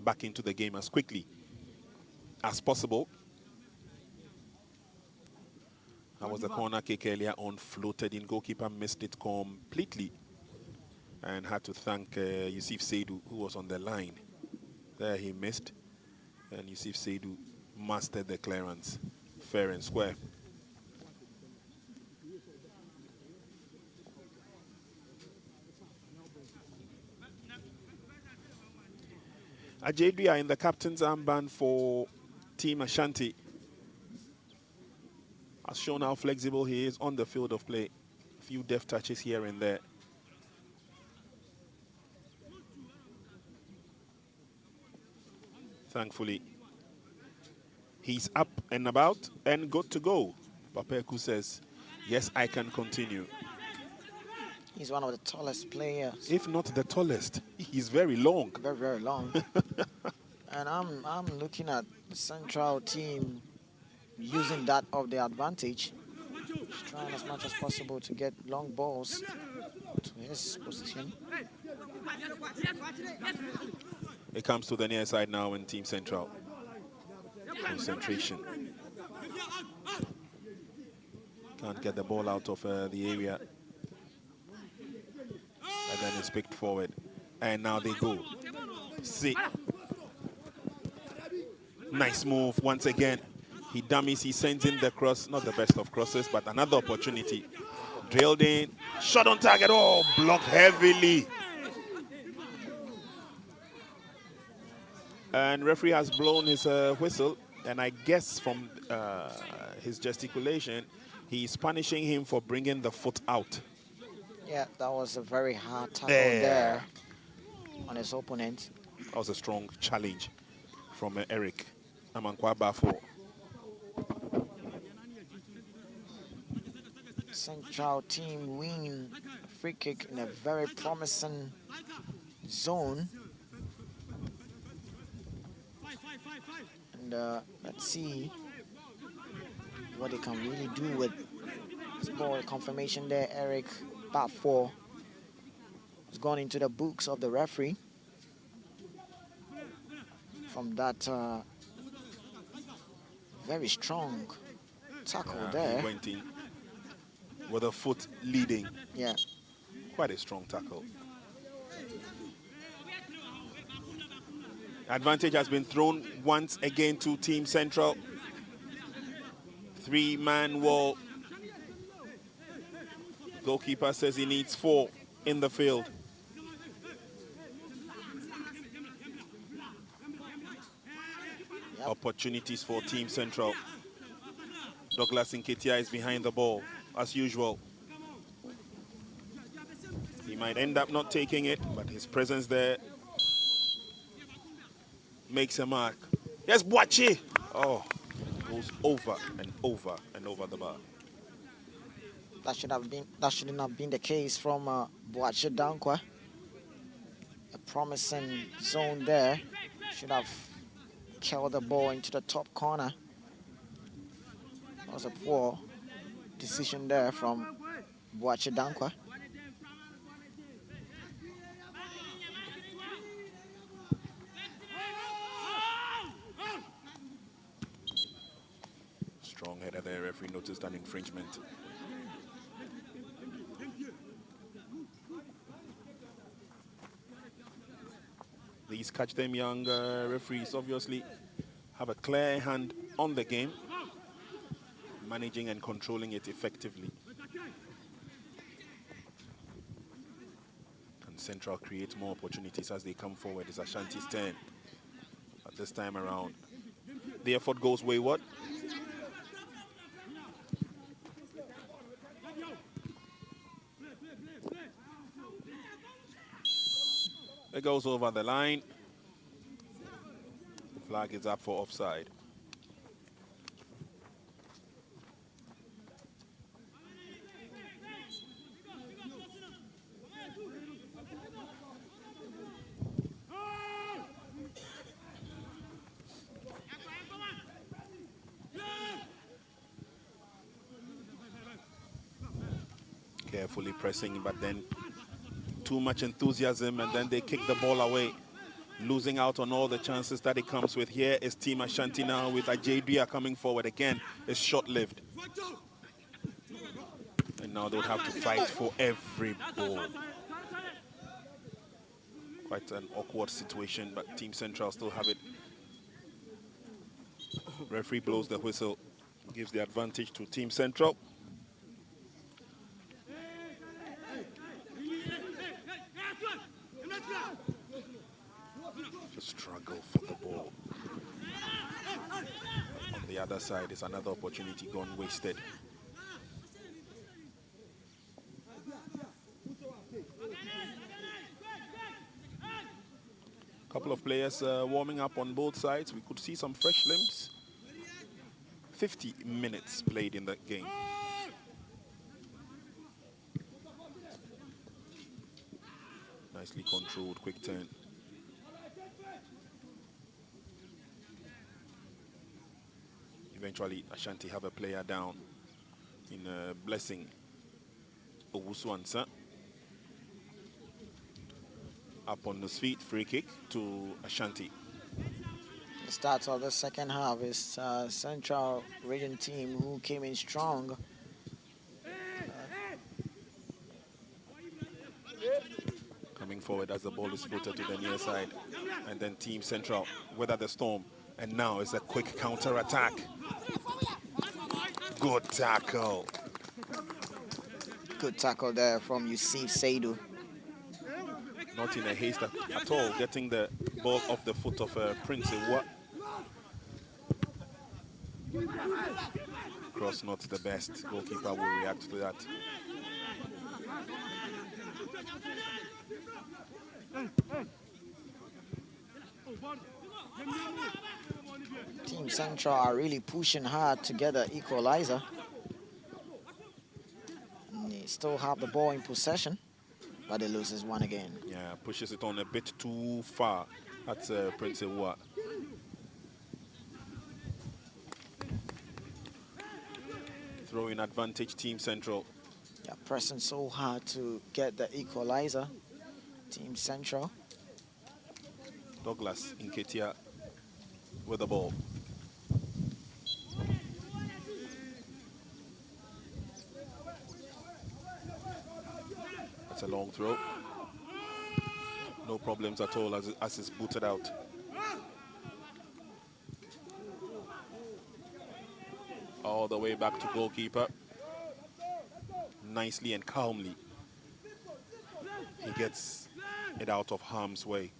Speaker 2: back into the game as quickly as possible. That was the corner kick earlier on, floated in. Goalkeeper missed it completely and had to thank Yusuf Seidu, who was on the line. There he missed, and Yusuf Seidu mastered the clearance fair and square. Ajay in the captain's armband for Team Ashanti has shown how flexible he is on the field of play. A few deft touches here and there. Thankfully, he's up and about and good to go. Papeku says, yes, I can continue.
Speaker 3: He's one of the tallest players.
Speaker 2: If not the tallest, he's very long.
Speaker 3: Very, very long. And I'm looking at the Central team using that of their advantage. He's trying as much as possible to get long balls to his position.
Speaker 2: It comes to the near side now in Team Central. Concentration. Can't get the ball out of the area. And then it's picked forward. And now they go. See. Nice move once again. He dummies, he sends in the cross. Not the best of crosses, but another opportunity. Drilled in. Shot on target. Oh, blocked heavily. And referee has blown his whistle. And I guess from his gesticulation, he's punishing him for bringing the foot out.
Speaker 3: Yeah, that was a very hard tackle there on his opponent.
Speaker 2: That was a strong challenge from Eric Amankwaba for
Speaker 3: Central team win a free kick in a very promising zone. And let's see what they can really do with this ball. Confirmation there, Eric Batfor has gone into the books of the referee from that very strong tackle there.
Speaker 2: He went in with a foot leading.
Speaker 3: Yeah.
Speaker 2: Quite a strong tackle. Advantage has been thrown once again to Team Central. 3-man wall. Goalkeeper says he needs 4 in the field.
Speaker 3: Yep.
Speaker 2: Opportunities for Team Central. Douglas Nketiah is behind the ball, as usual. He might end up not taking it, but his presence there makes a mark. Yes, Boachi! Oh, goes over and over and over the bar.
Speaker 3: That shouldn't have been the case from Boachi Dankwa. A promising zone there. Should have killed the ball into the top corner. That was a poor decision there from Boachi Dankwa.
Speaker 2: Strong header there. Referee noticed an infringement. These catch them young referees obviously have a clear hand on the game, managing and controlling it effectively. And Central create more opportunities as they come forward. It's Ashanti's turn. But this time around, the effort goes wayward. It goes over the line. The flag is up for offside. Carefully pressing, but then too much enthusiasm, and then they kick the ball away, losing out on all the chances that it comes with. Here is Team Ashanti now with Ajedia coming forward again. It's short-lived. And now they'll have to fight for every ball. Quite an awkward situation, but Team Central still have it. Referee blows the whistle, gives the advantage to Team Central. Struggle for the ball. On the other side is another opportunity gone wasted. Couple of players warming up on both sides. We could see some fresh limbs. 50 minutes played in that game. Nicely controlled, quick turn. Eventually, Ashanti have a player down in Blessing Owusu-Ansah. Up on his feet, free kick to Ashanti.
Speaker 3: The start of the second half is Central Region team who came in strong.
Speaker 2: Coming forward as the ball is floated to the near side. And then Team Central weather the storm. And now it's a quick counter-attack. Good tackle.
Speaker 3: Good tackle there from Yusuf Saidu.
Speaker 2: Not in a haste at all, getting the ball off the foot of Prince Ewa. Cross not the best. Goalkeeper will react to that.
Speaker 3: Team Central are really pushing hard to get the equalizer. And they still have the ball in possession, but they loses one again.
Speaker 2: Yeah, pushes it on a bit too far. That's Prince Ewa. Throwing advantage, Team Central.
Speaker 3: Yeah, pressing so hard to get the equalizer. Team Central.
Speaker 2: Douglas Nketia with the ball. That's a long throw. No problems at all as it's booted out. All the way back to goalkeeper. Nicely and calmly. He gets it out of harm's way.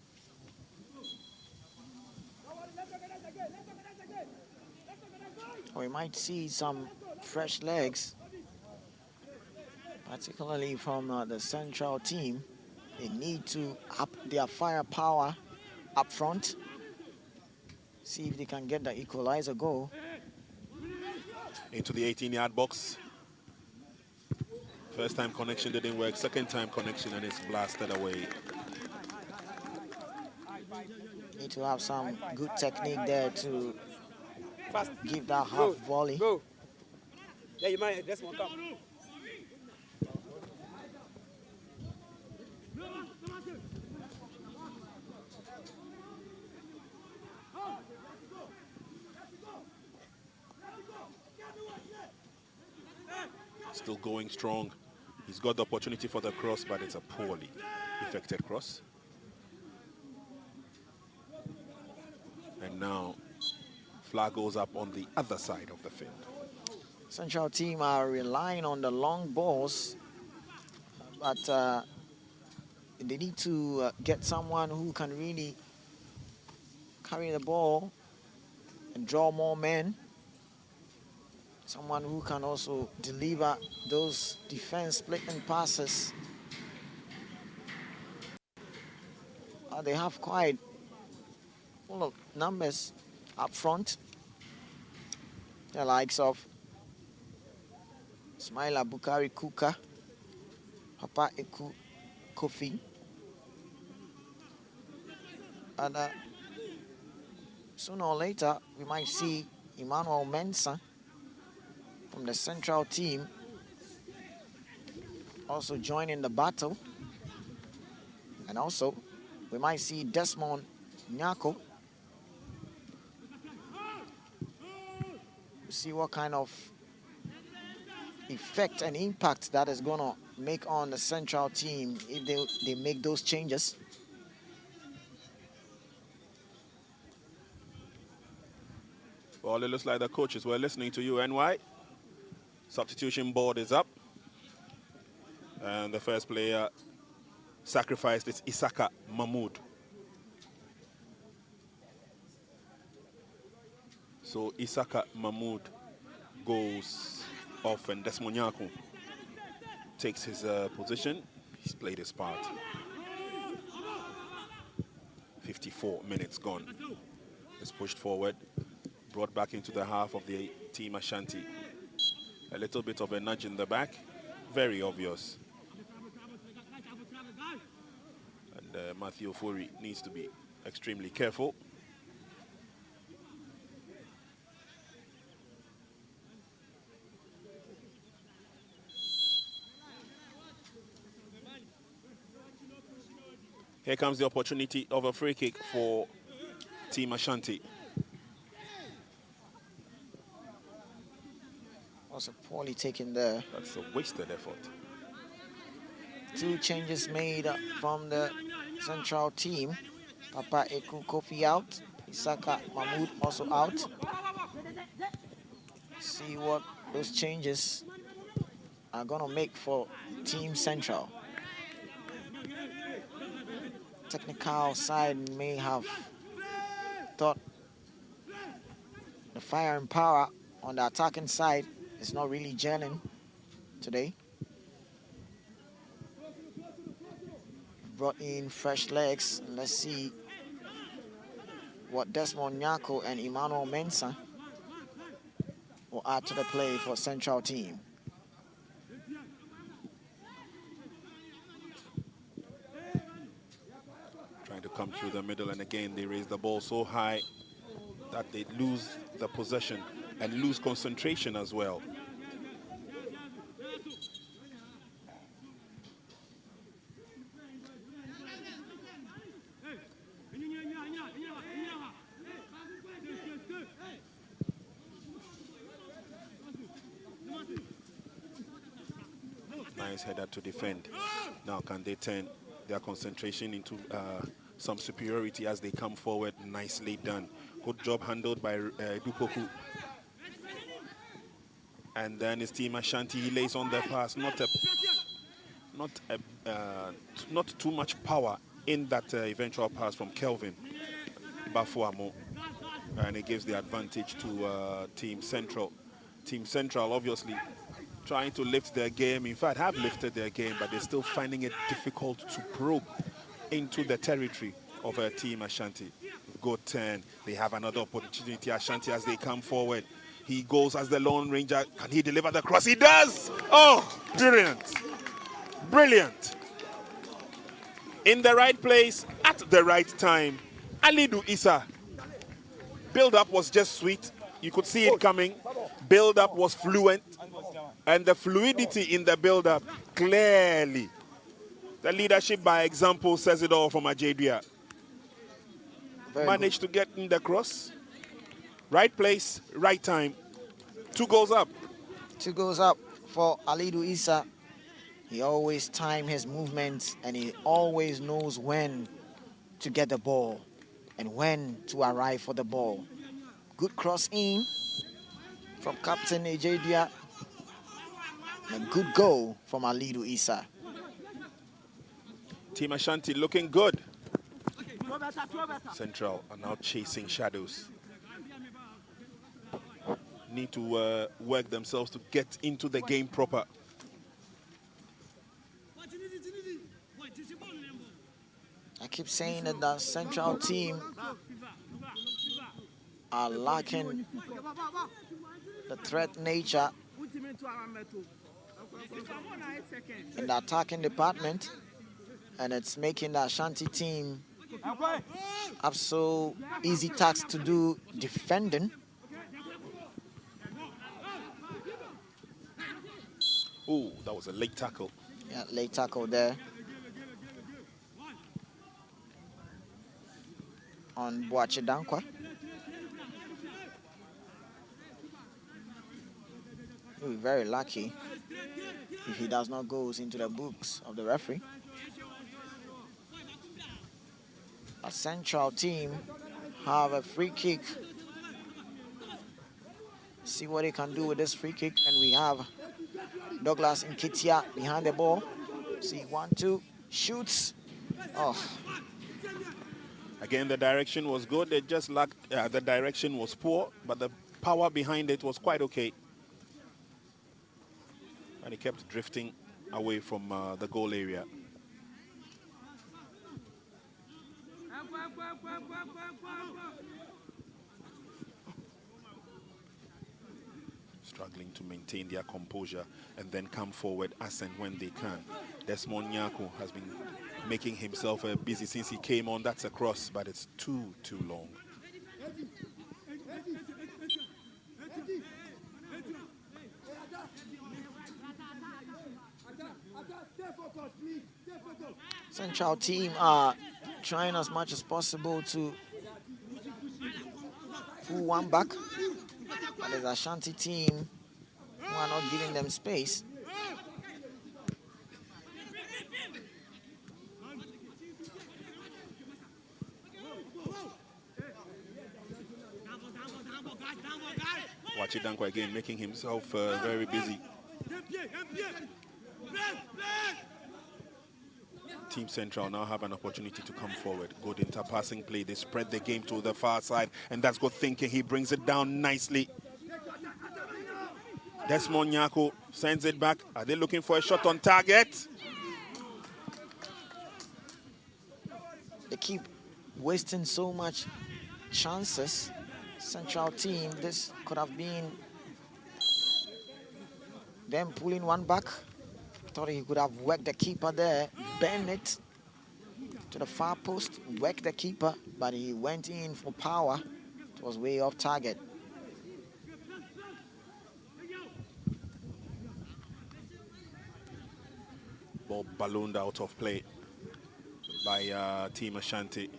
Speaker 3: We might see some fresh legs, particularly from the Central team. They need to up their firepower up front. See if they can get the equalizer goal.
Speaker 2: Into the 18-yard box. First time connection didn't work. Second time connection and it's blasted away.
Speaker 3: Need to have some good technique there to give that half volley.
Speaker 1: Go. Yeah, you might. This one come.
Speaker 2: Still going strong. He's got the opportunity for the cross, but it's a poorly effected cross. And now flag goes up on the other side of the field.
Speaker 3: Central team are relying on the long balls, but they need to get someone who can really carry the ball and draw more men. Someone who can also deliver those defense-splitting passes. They have quite full of numbers up front. The likes of Smaila Bukari Kuka, Papa Eku Kofi, and sooner or later we might see Emmanuel Mensah from the Central team also joining the battle. And also we might see Desmond Nyako. See what kind of effect and impact that is going to make on the Central team if they make those changes.
Speaker 2: Well, it looks like the coaches were listening to you, NY. Substitution board is up. And the first player sacrificed is Isaka Mahmoud. So Isaka Mahmoud goes off and Desmond Nyako takes his position. He's played his part. 54 minutes gone. It's pushed forward, brought back into the half of the team Ashanti. A little bit of a nudge in the back, very obvious. And Matthew Ofori needs to be extremely careful. Here comes the opportunity of a free kick for Team Ashanti.
Speaker 3: Also poorly taken there.
Speaker 2: That's a wasted effort.
Speaker 3: Two changes made from the Central team. Papa Eku Kofi out. Isaka Mahmoud also out. See what those changes are going to make for Team Central. Technical side may have thought the fire and power on the attacking side is not really gelling today. brought in fresh legs. Let's see what Desmond Nyako and Emmanuel Mensah will add to the play for Central team.
Speaker 2: Trying to come through the middle, and again they raise the ball so high that they lose the possession and lose concentration as well. Nice header to defend. Now can they turn their concentration into some superiority as they come forward? Nicely done. Good job handled by Dupoku. And then his team Ashanti, he lays on the pass. Not too much power in that eventual pass from Kelvin Bafuamo. And it gives the advantage to Team Central. Team Central obviously trying to lift their game. In fact, have lifted their game, but they're still finding it difficult to probe into the territory of Team Ashanti. Good turn. They have another opportunity, Ashanti, as they come forward. He goes as the Lone Ranger. Can he deliver the cross? He does! Oh, brilliant. Brilliant. In the right place, at the right time. Alidu Issa. Build-up was just sweet. You could see it coming. Build-up was fluent. And the fluidity in the build-up, clearly. The leadership by example says it all from Ajadria. Managed to get in the cross. Right place, right time. 2 goals up.
Speaker 3: 2 goals up for Alidu Issa. He always times his movements and he always knows when to get the ball and when to arrive for the ball. Good cross in from Captain Ajadria. A good goal from Alidu Issa.
Speaker 2: Team Ashanti looking good. Central are now chasing shadows. Need to work themselves to get into the game proper.
Speaker 3: I keep saying that the Central team are lacking the threat nature in the attacking department, and it's making the Ashanti team have so easy tasks to do defending.
Speaker 2: Oh, that was a late tackle.
Speaker 3: Yeah, late tackle there on Boache Dankwa. He'll be very lucky if he does not go into the books of the referee. A Central team have a free kick. See what he can do with this free kick. And we have Douglas Nkitia behind the ball. See, 1-2, shoots. Oh.
Speaker 2: Again, the direction was good. They just lacked, the direction was poor, but the power behind it was quite okay. And he kept drifting away from the goal area. Struggling to maintain their composure and then come forward as and when they can. Desmond Nyako has been making himself busy since he came on. That's a cross, but it's too long.
Speaker 3: Central team are trying as much as possible to pull one back, but there's Ashanti team who are not giving them space.
Speaker 2: Wachidankwa again making himself very busy. Team Central now have an opportunity to come forward. Good interpassing play. They spread the game to the far side, and that's good thinking. He brings it down nicely. Desmond Nyako sends it back. Are they looking for a shot on target?
Speaker 3: keep wasting so much chances. Central team, this could have been them pulling one back. Thought he could have worked the keeper there, bend it to the far post, worked the keeper, but he went in for power. It was way off target.
Speaker 2: Ball ballooned out of play by Team Ashanti.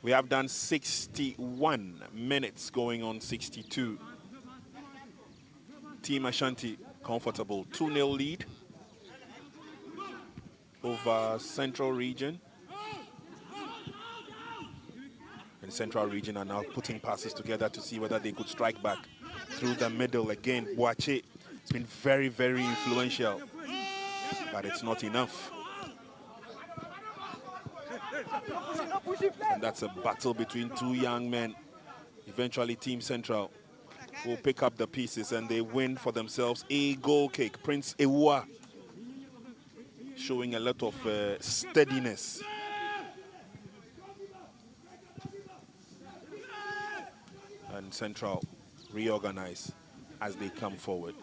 Speaker 2: We have done 61 minutes going on 62. Team Ashanti comfortable 2-0 lead over Central Region. And Central Region are now putting passes together to see whether they could strike back through the middle again. Boache, it's been very, very influential, but it's not enough. And that's a battle between two young men. Eventually, Team Central will pick up the pieces and they win for themselves a goal kick. Prince Ewa showing a lot of steadiness. And Central reorganize as they come forward.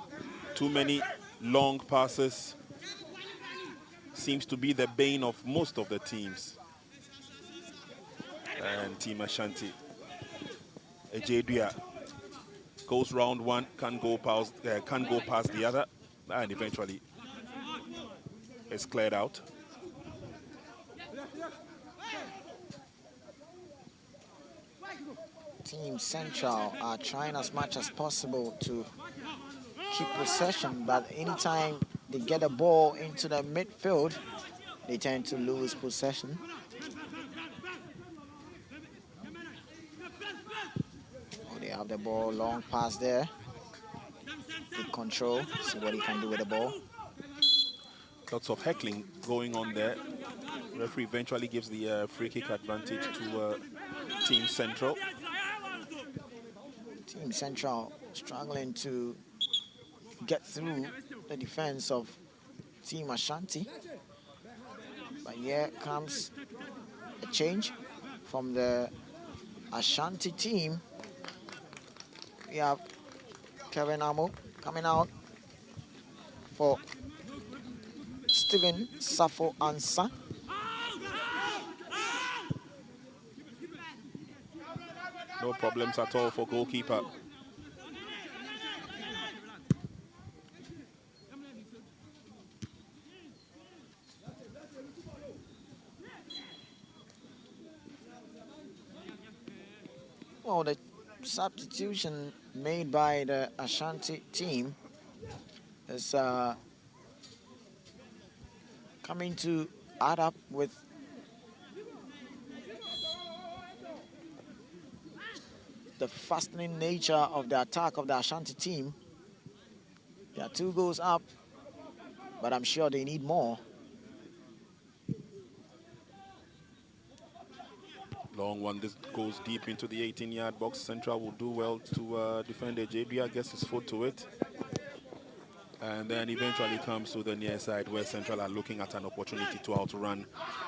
Speaker 2: Too many long passes seems to be the bane of most of the teams. And Team Ashanti, Ejedua goes round one, can't go past the other, and eventually it's cleared out.
Speaker 3: Team Central are trying as much as possible to keep possession, but anytime they get a ball into the midfield, they tend to lose possession. Oh, they have the ball, long pass there. Good control, see what he can do with the ball.
Speaker 2: Lots of heckling going on there. The referee eventually gives the free kick advantage to Team Central.
Speaker 3: Team Central struggling to get through the defense of Team Ashanti. But here comes a change from the Ashanti team. We have Kevin Amo coming out for Stephen Safo Ansa.
Speaker 2: No problems at all for goalkeeper.
Speaker 3: Well, the substitution made by the Ashanti team is coming to add up with the fastening nature of the attack of the Ashanti team. They are 2 goals up, but I'm sure they need more.
Speaker 2: Long one, this goes deep into the 18-yard box. Central will do well to defend Ejedua, gets his foot to it. And then eventually comes to the near side where Central are looking at an opportunity to outrun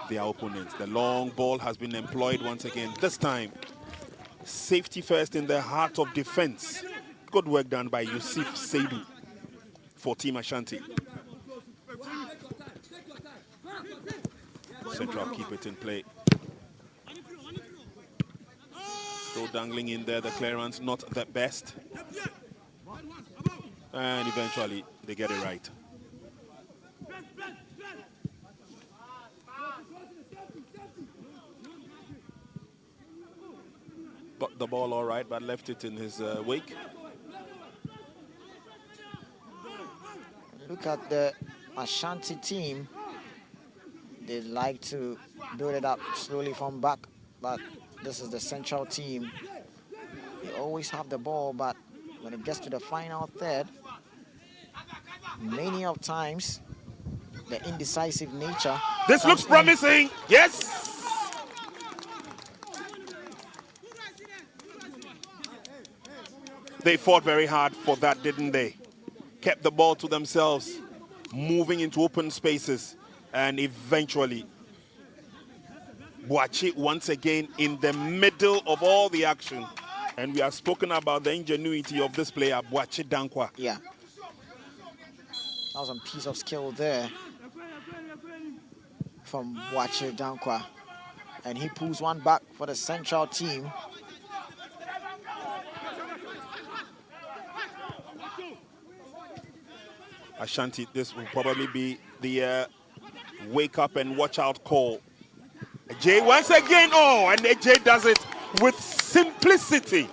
Speaker 2: their opponents. The long ball has been employed once again. This time, safety first in the heart of defense. Good work done by Yusuf Seidu for Team Ashanti. Central keep it in play. Still dangling in there, the clearance not the best. And eventually they get it right. Got the ball all right, but left it in his wake.
Speaker 3: Look at the Ashanti team. They like to build it up slowly from back, but this is the Central team. They always have the ball, but when it gets to the final third, many of times the indecisive nature.
Speaker 2: This looks promising. Yes. They fought very hard for that, didn't they? Kept the ball to themselves, moving into open spaces, and eventually Boachi once again in the middle of all the action. And we have spoken about the ingenuity of this player, Boachi Dankwa.
Speaker 3: Yeah. That was a piece of skill there from Boachi Dankwa. And he pulls one back for the central team.
Speaker 2: Ashanti, this will probably be the wake up and watch out call. Jay once again, oh, and Jay does it with simplicity.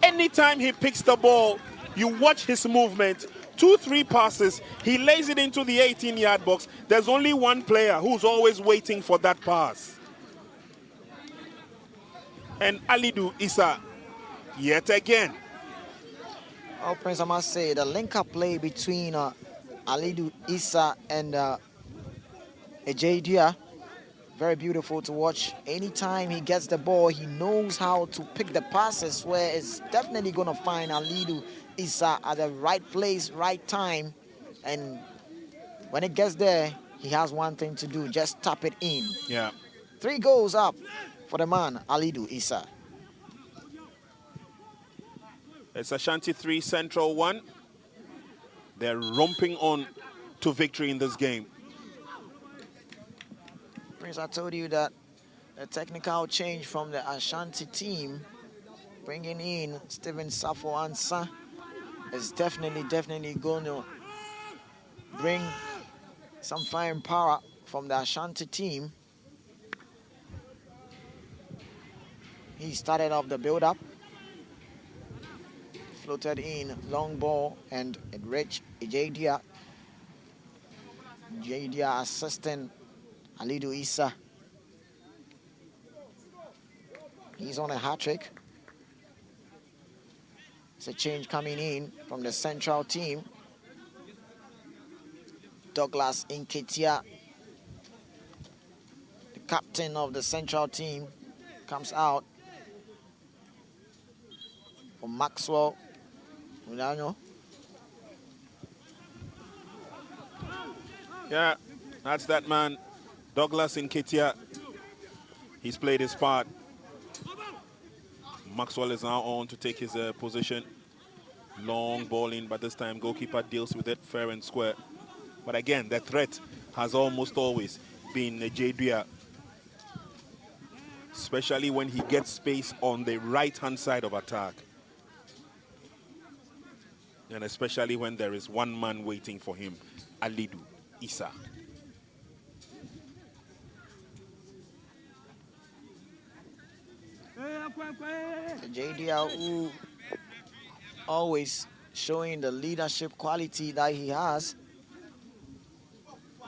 Speaker 2: Anytime he picks the ball, you watch his movement, 2-3 passes, he lays it into the 18-yard box. There's only one player who's always waiting for that pass. And Alidu Issa, yet again.
Speaker 3: Oh, Prince, I must say, the link-up play between Alidu Issa and Ejedia, very beautiful to watch. Anytime he gets the ball, he knows how to pick the passes where it's definitely going to find Alidu Issa at the right place, right time. And when it gets there, he has one thing to do, just tap it in.
Speaker 2: Yeah.
Speaker 3: 3 goals up for the man, Alidu Issa.
Speaker 2: It's Ashanti 3, Central 1. They're romping on to victory in this game.
Speaker 3: Prince, I told you that the technical change from the Ashanti team, bringing in Stephen Safo Ansa, is definitely going to bring some firing power from the Ashanti team. He started off the build-up. Floated in, long ball, and it reached Ejedia. Ejedia assisting Alidu Issa. He's on a hat-trick. It's a change coming in from the central team. Douglas Inketia, the captain of the central team, comes out for Maxwell Mulano.
Speaker 2: Yeah, that's that man, Douglas Inketia. He's played his part. Maxwell is now on to take his position. Long ball in, but this time goalkeeper deals with it fair and square. But again, the threat has almost always been Jadria, especially when he gets space on the right-hand side of attack. And especially when there is one man waiting for him, Alidu Issa.
Speaker 3: Jadria, who always showing the leadership quality that he has.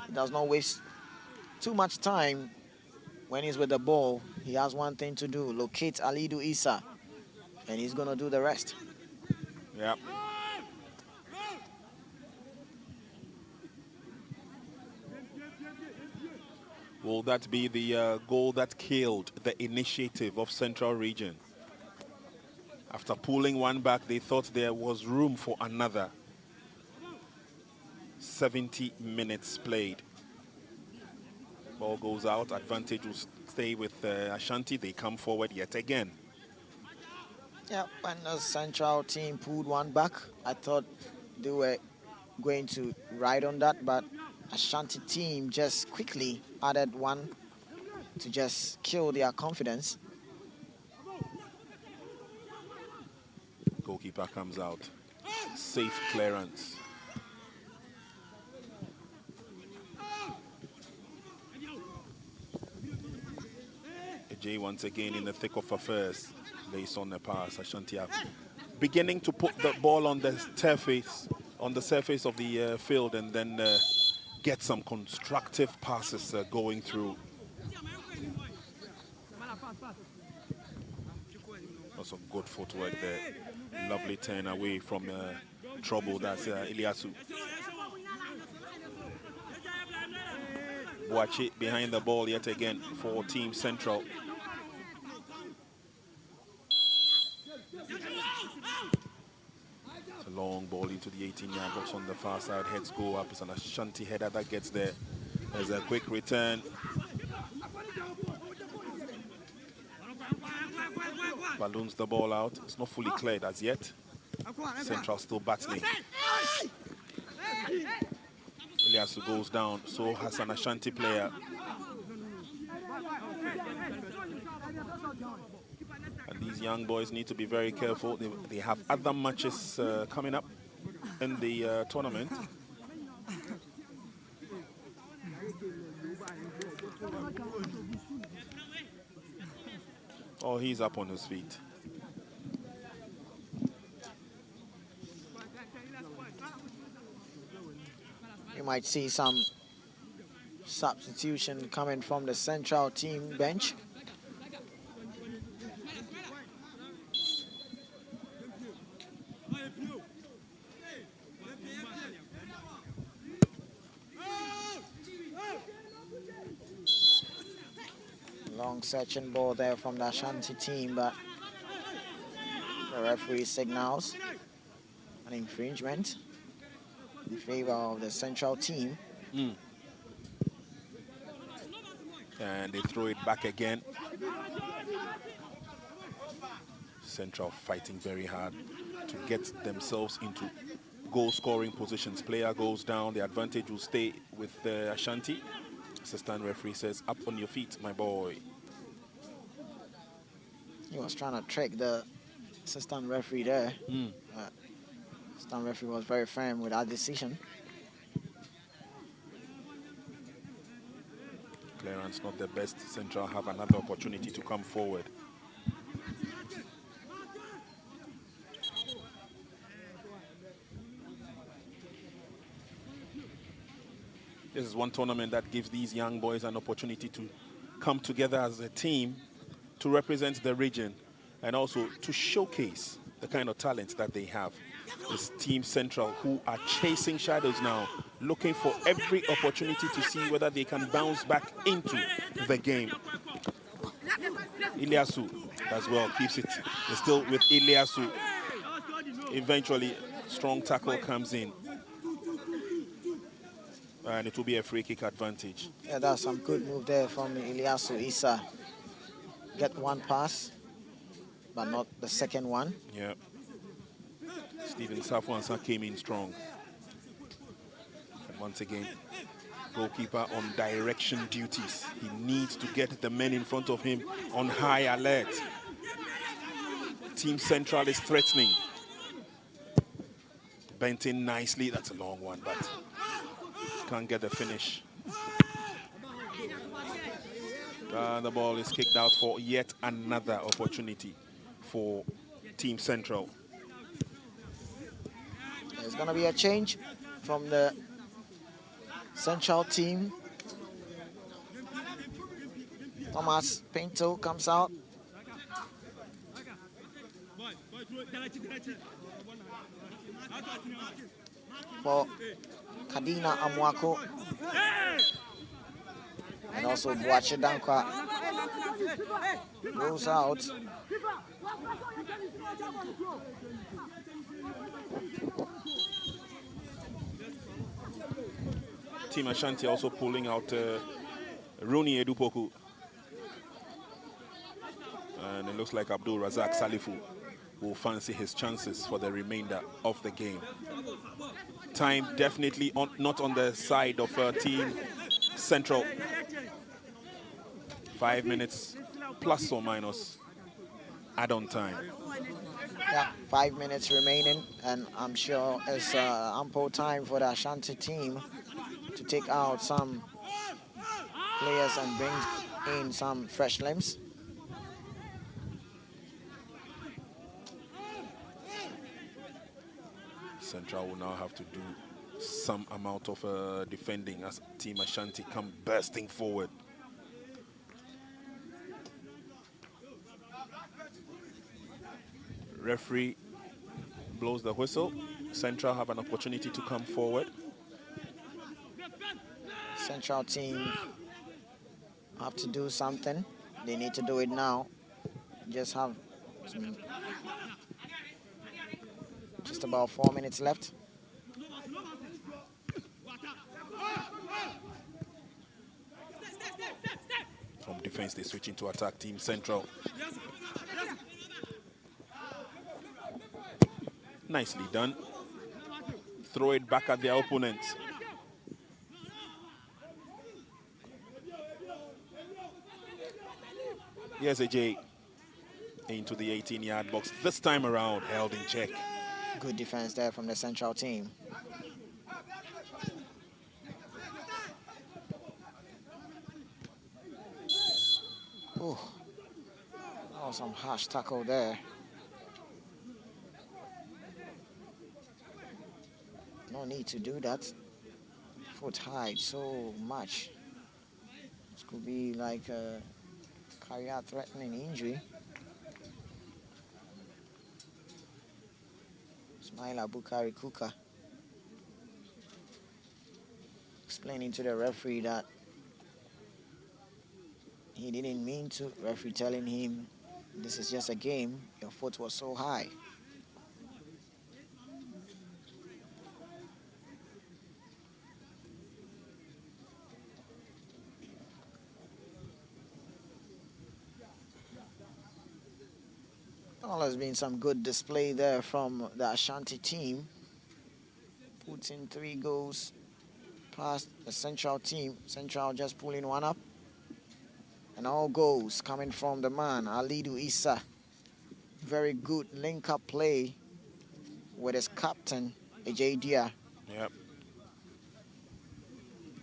Speaker 3: He does not waste too much time when he's with the ball. He has one thing to do, locate Alidu Issa, and he's going to do the rest.
Speaker 2: Yep. Will that be the goal that killed the initiative of Central Region? After pulling one back, they thought there was room for another. 70 minutes played. Ball goes out. Advantage will stay with Ashanti. They come forward yet again.
Speaker 3: Yeah, when the central team pulled one back, I thought they were going to ride on that, but Ashanti team just quickly added one to just kill their confidence.
Speaker 2: Goalkeeper comes out. Safe clearance. Ajay once again in the thick of affairs. Lays on the pass. Ashanti are beginning to put the ball on the surface of the field, and then get some constructive passes going through. Also good footwork there. Lovely turn away from trouble. That's Iliasu. Boachi behind the ball yet again for Team Central. ball into the 18-yard box on the far side. Heads go up. It's an Ashanti header that gets there. There's a quick return. Balloons the ball out. It's not fully cleared as yet. Central still battling. Ilyasu goes down. So has an Ashanti player. And these young boys need to be very careful. They have other matches coming up in the tournament. Oh, he's up on his feet.
Speaker 3: You might see some substitution coming from the Central team bench. Long searching ball there from the Ashanti team, but the referee signals an infringement in favor of the Central team.
Speaker 2: And they throw it back again. Central fighting very hard to get themselves into goal-scoring positions. Player goes down, the advantage will stay with Ashanti. Assistant referee says, up on your feet, my boy.
Speaker 3: He was trying to trick the assistant referee there. Assistant referee was very firm with that decision.
Speaker 2: Clearance not the best. Central have another opportunity to come forward. This is one tournament that gives these young boys an opportunity to come together as a team to represent the region and also to showcase the kind of talent that they have. This Team Central, who are chasing shadows now, looking for every opportunity to see whether they can bounce back into the game. Ilyasu as well keeps it. They're still with Ilyasu. Eventually, strong tackle comes in. And it will be a free kick advantage.
Speaker 3: Yeah, that's some good move there from Ilyasu Issa. Get one pass, but not the second one.
Speaker 2: Yeah. Stephen Safuansa came in strong. And once again, goalkeeper on direction duties. He needs to get the men in front of him on high alert. Team Central is threatening. Bent in nicely. That's a long one, but can't get the finish. The ball is kicked out for yet another opportunity for Team Central.
Speaker 3: There's going to be a change from the Central team. Thomas Pinto comes out. For Kadina Amwako. And also Boache Dankwa goes out.
Speaker 2: Team Ashanti also pulling out Rooney Edupoku. And it looks like Abdul Razak Salifu will fancy his chances for the remainder of the game. Time definitely not on the side of Team Central. 5 minutes plus or minus add-on time.
Speaker 3: Yeah, 5 minutes remaining, and I'm sure it's ample time for the Ashanti team to take out some players and bring in some fresh limbs.
Speaker 2: Central will now have to do some amount of defending as Team Ashanti come bursting forward. Referee blows the whistle. Central have an opportunity to come forward.
Speaker 3: Central team have to do something. They need to do it Just about 4 minutes left.
Speaker 2: From defense, they switch into attack. Team Central. Nicely done. Throw it back at their opponent. Here's a J into the 18-yard box. This time around, held in check.
Speaker 3: Good defense there from the Central team. Oh, that was some harsh tackle there. No need to do that. Foot hide so much. This could be like a career-threatening injury. Ismaila Bukari Kuka explaining to the referee that he didn't mean to. Referee telling him, this is just a game. Your foot was so high. Well, there's been some good display there from the Ashanti team. Puts in 3 goals past the Central team. Central just pulling one up. And all goals coming from the man, Alidu Issa. Very good link-up play with his captain, AJ Dia.
Speaker 2: Yep.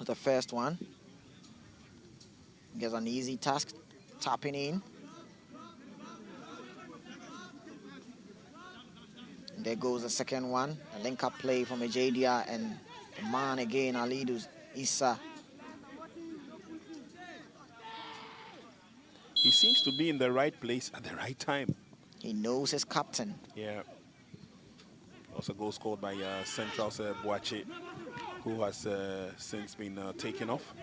Speaker 3: The first one. Gets an easy task, tapping in. There goes the second one, a link-up play from Ejadia and the man again, Alidu Issa.
Speaker 2: He seems to be in the right place at the right time.
Speaker 3: He knows his captain.
Speaker 2: Yeah. Also goal scored by Central's Boache, who has since been taken off.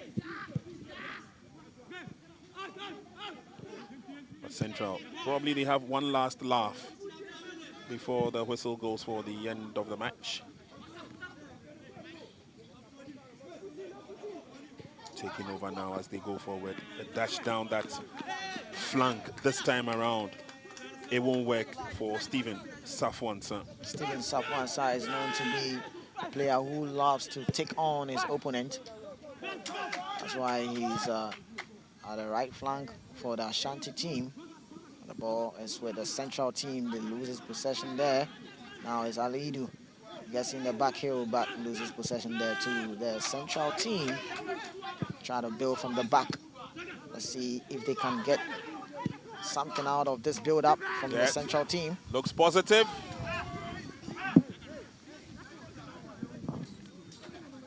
Speaker 2: But Central, probably they have one last laugh before the whistle goes for the end of the match. Taking over now as they go forward. A dash down that flank this time around. It won't work for Stephen Safwansa.
Speaker 3: Stephen Safwansa is known to be a player who loves to take on his opponent. That's why he's at the right flank for the Ashanti team. The ball is with the Central team. They lose his possession there. Now it's Alidu. Gets in the back heel, but loses possession there too. The Central team try to build from the back. Let's see if they can get something out of this build-up from the Central team.
Speaker 2: Looks positive.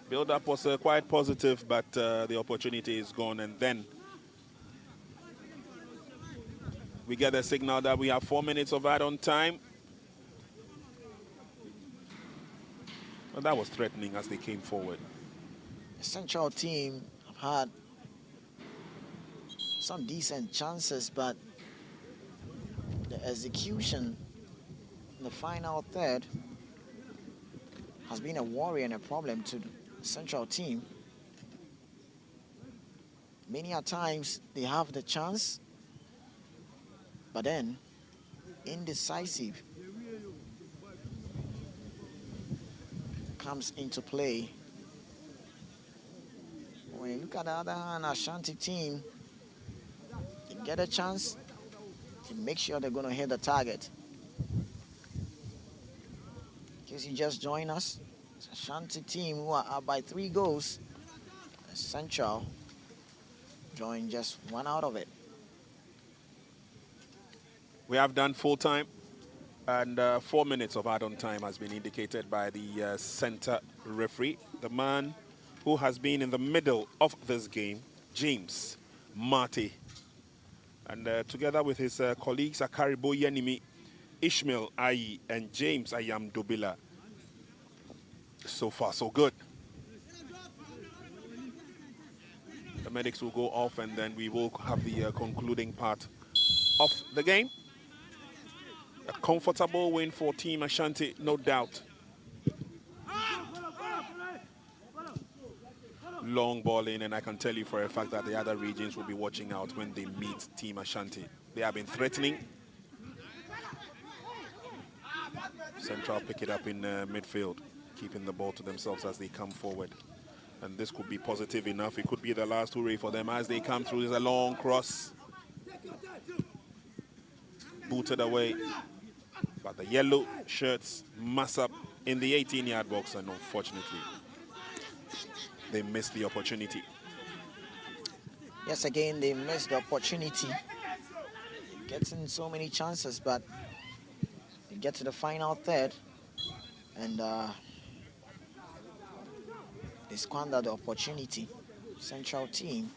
Speaker 2: Build-up was quite positive, but the opportunity is gone. And then we get a signal that we have 4 minutes of add-on time. Well, that was threatening as they came forward.
Speaker 3: The Central team have had some decent chances, but the execution in the final third has been a worry and a problem to the Central team. Many a times they have the chance, but then indecisive comes into play. When you look at the other hand, Ashanti team, they get a chance to make sure they're going to hit the target. In case you just join us, it's Ashanti team who are up by 3 goals. Central join just 1 out of it.
Speaker 2: We have done full time, and 4 minutes of add-on time has been indicated by the center referee. The man who has been in the middle of this game, James Marty. And together with his colleagues, Akaribo Yenimi, Ishmael Ayi, and James Ayam Dobila. So far, so good. The medics will go off, and then we will have the concluding part of the game. A comfortable win for Team Ashanti, no doubt. Long ball in, and I can tell you for a fact that the other regions will be watching out when they meet Team Ashanti. They have been threatening. Central pick it up in midfield, keeping the ball to themselves as they come forward. And this could be positive enough. It could be the last hurrah for them as they come through. There's a long cross. Booted away. But the yellow shirts mass up in the 18-yard box, and unfortunately, they missed the opportunity.
Speaker 3: Yes, again, they missed the opportunity. Getting so many chances, but they get to the final third, and they squander the opportunity. Central team.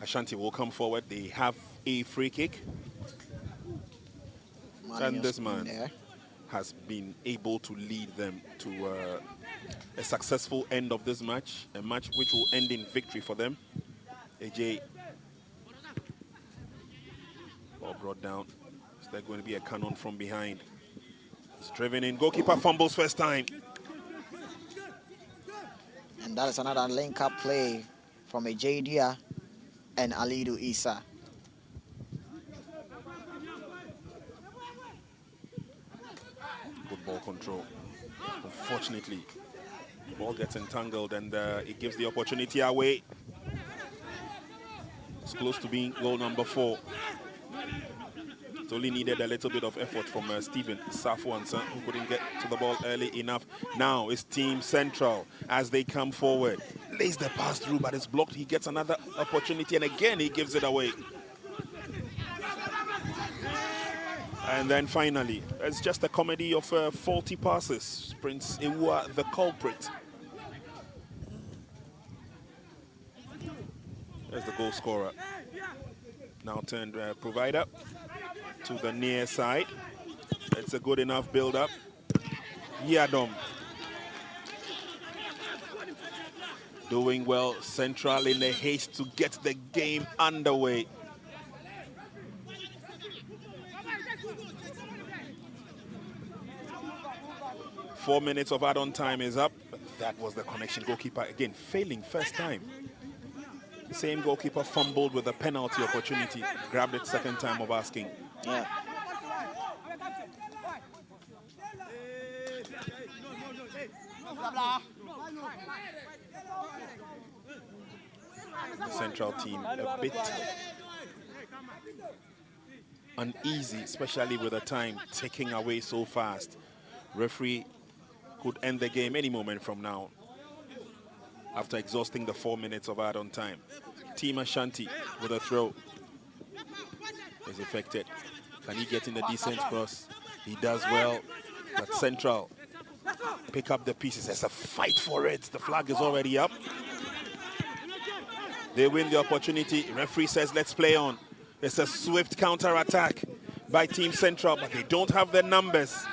Speaker 2: Ashanti will come forward. They have a free kick. And this man has been able to lead them to a successful end of this match, a match which will end in victory for them. AJ, ball brought down. Is there going to be a cannon from behind? It's driven in. Goalkeeper fumbles first time.
Speaker 3: And that is another link-up play from AJ Dia and Alidu Isa.
Speaker 2: Good ball control. Unfortunately, the ball gets entangled and it gives the opportunity away. It's close to being goal number 4. It only needed a little bit of effort from Stephen Safuansa, who couldn't get to the ball early enough. Now it's Team Central as they come forward. Lays the pass through, but it's blocked. He gets another opportunity, and again he gives it away. And then finally, it's just a comedy of faulty passes. Prince Iwa, the culprit. There's the goal scorer. Now turned provider to the near side. It's a good enough build-up. Yadom. Doing well, Central in a haste to get the game underway. Four minutes of add-on time is up. That was the connection. Goalkeeper again failing first time. Same goalkeeper fumbled with a penalty opportunity. Grabbed it second time of asking.
Speaker 3: Yeah.
Speaker 2: The Central team a bit uneasy, especially with the time ticking away so fast. Referee could end the game any moment from now after exhausting the 4 minutes of add-on time. Team Ashanti with a throw is affected. Can he get in a decent cross? He does well, but Central pick up the pieces. There's a fight for it. The flag is already up. They win the opportunity. Referee says, let's play on. It's a swift counter-attack by Team Central, but they don't have the numbers.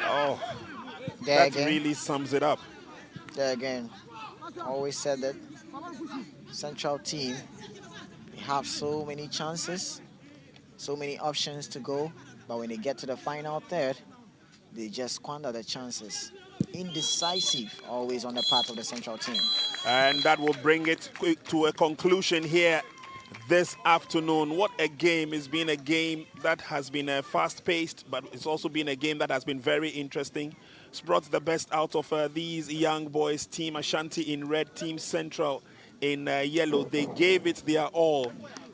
Speaker 2: Oh, that really sums it up.
Speaker 3: There again, always said that Central team, they have so many chances, so many options to go, but when they get to the final third, they just squander the chances. Indecisive, always on the part of the Central team.
Speaker 2: And that will bring it to a conclusion here this afternoon. What a game. It's been a game that has been fast-paced, but it's also been a game that has been very interesting. It's brought the best out of these young boys. Team Ashanti in red, Team Central in yellow. They gave it their all.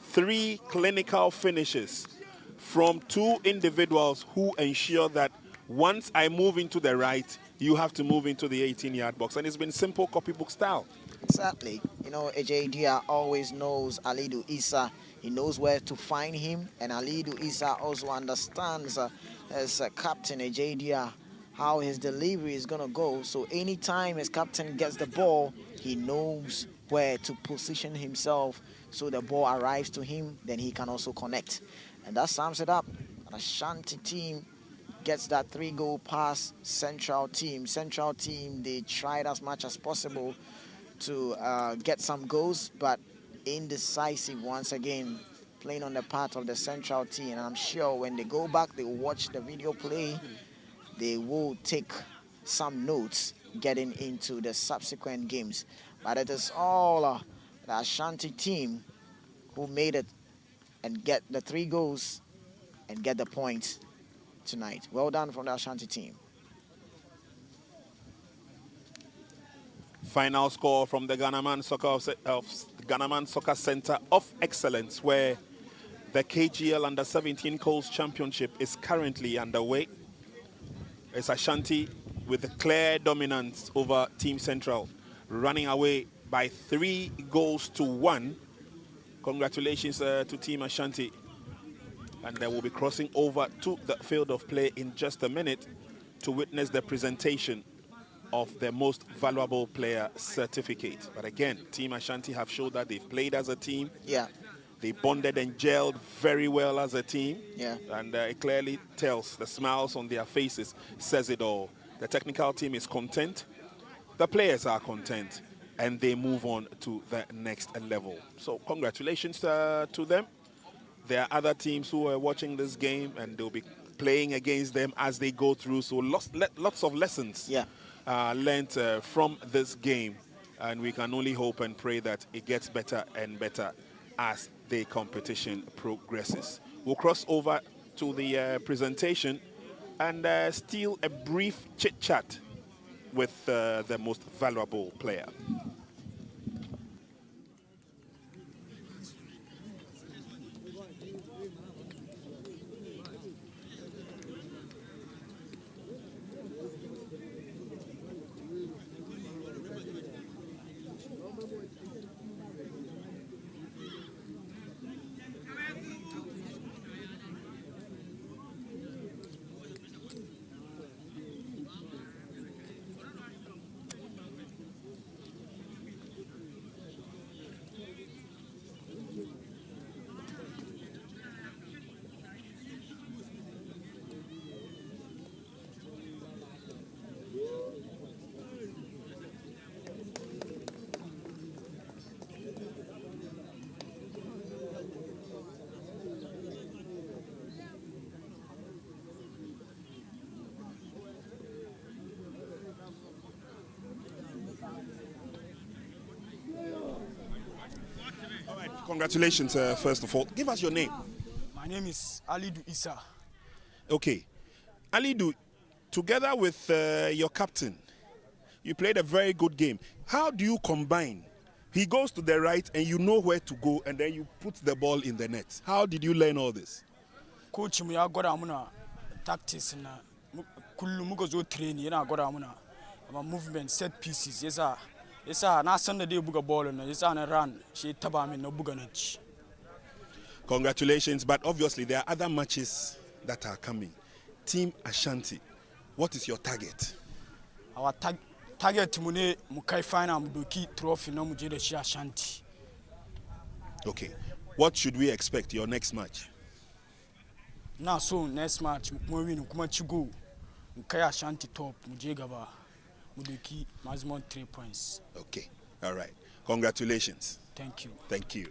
Speaker 2: 3 clinical finishes from 2 individuals who ensure that once I move into the right, you have to move into the 18-yard box. And it's been simple copybook style.
Speaker 3: Exactly. You know, AJ Dia always knows Alidu Isa. He knows where to find him. And Alidu Isa also understands as captain AJ Dia how his delivery is going to go. So anytime his captain gets the ball, he knows where to position himself so the ball arrives to him, then he can also connect. And that sums it up. An Ashanti team gets that 3-goal pass. Central team, they tried as much as possible to get some goals, but indecisive once again, playing on the part of the central team. And I'm sure when they go back, they will watch the video play, they will take some notes getting into the subsequent games. But it is all the Ashanti team who made it and get the 3 goals and get the points tonight. Well done from the Ashanti team.
Speaker 2: Final score from the Ghanaman Soccer Center of Excellence, where the KGL Under-17 Colts Championship is currently underway. It's Ashanti with a clear dominance over Team Central, running away by 3 goals to 1. Congratulations to Team Ashanti. And they will be crossing over to the field of play in just a minute to witness the presentation of the most valuable player certificate. But again, Team Ashanti have showed that they've played as a team.
Speaker 3: Yeah.
Speaker 2: They bonded and gelled very well as a team.
Speaker 3: Yeah.
Speaker 2: And it clearly tells, the smiles on their faces says it all. The technical team is content. The players are content. And they move on to the next level. So congratulations to them. There are other teams who are watching this game and they'll be playing against them as they go through. So lots of lessons learned from this game. And we can only hope and pray that it gets better and better as the competition progresses. We'll cross over to the presentation and steal a brief chit-chat with the most valuable player. Congratulations, first of all. Give us your name.
Speaker 4: My name is Alidu Issa.
Speaker 2: Okay. Alidu, together with your captain, you played a very good game. How do you combine? He goes to the right and you know where to go and then you put the ball in the net. How did you learn all this?
Speaker 4: Coach, me I got amuna tactics na kullu mugo zo train yana got amuna ama movement set pieces. Yes sir, na Sunday day buga ball na yes na run she taba me no buga nach.
Speaker 2: Congratulations, but obviously there are other matches that are coming. Team Ashanti, what is your target?
Speaker 4: Our target mune mukai final mudoki trophy na mujede shi Ashanti.
Speaker 2: Okay. What should we expect your next match?
Speaker 4: Now so next match mo win kuma chigo mukai Ashanti top muje gaba mudoki maximum 3 points.
Speaker 2: Okay. All right. Congratulations.
Speaker 4: Thank you.
Speaker 2: Thank you.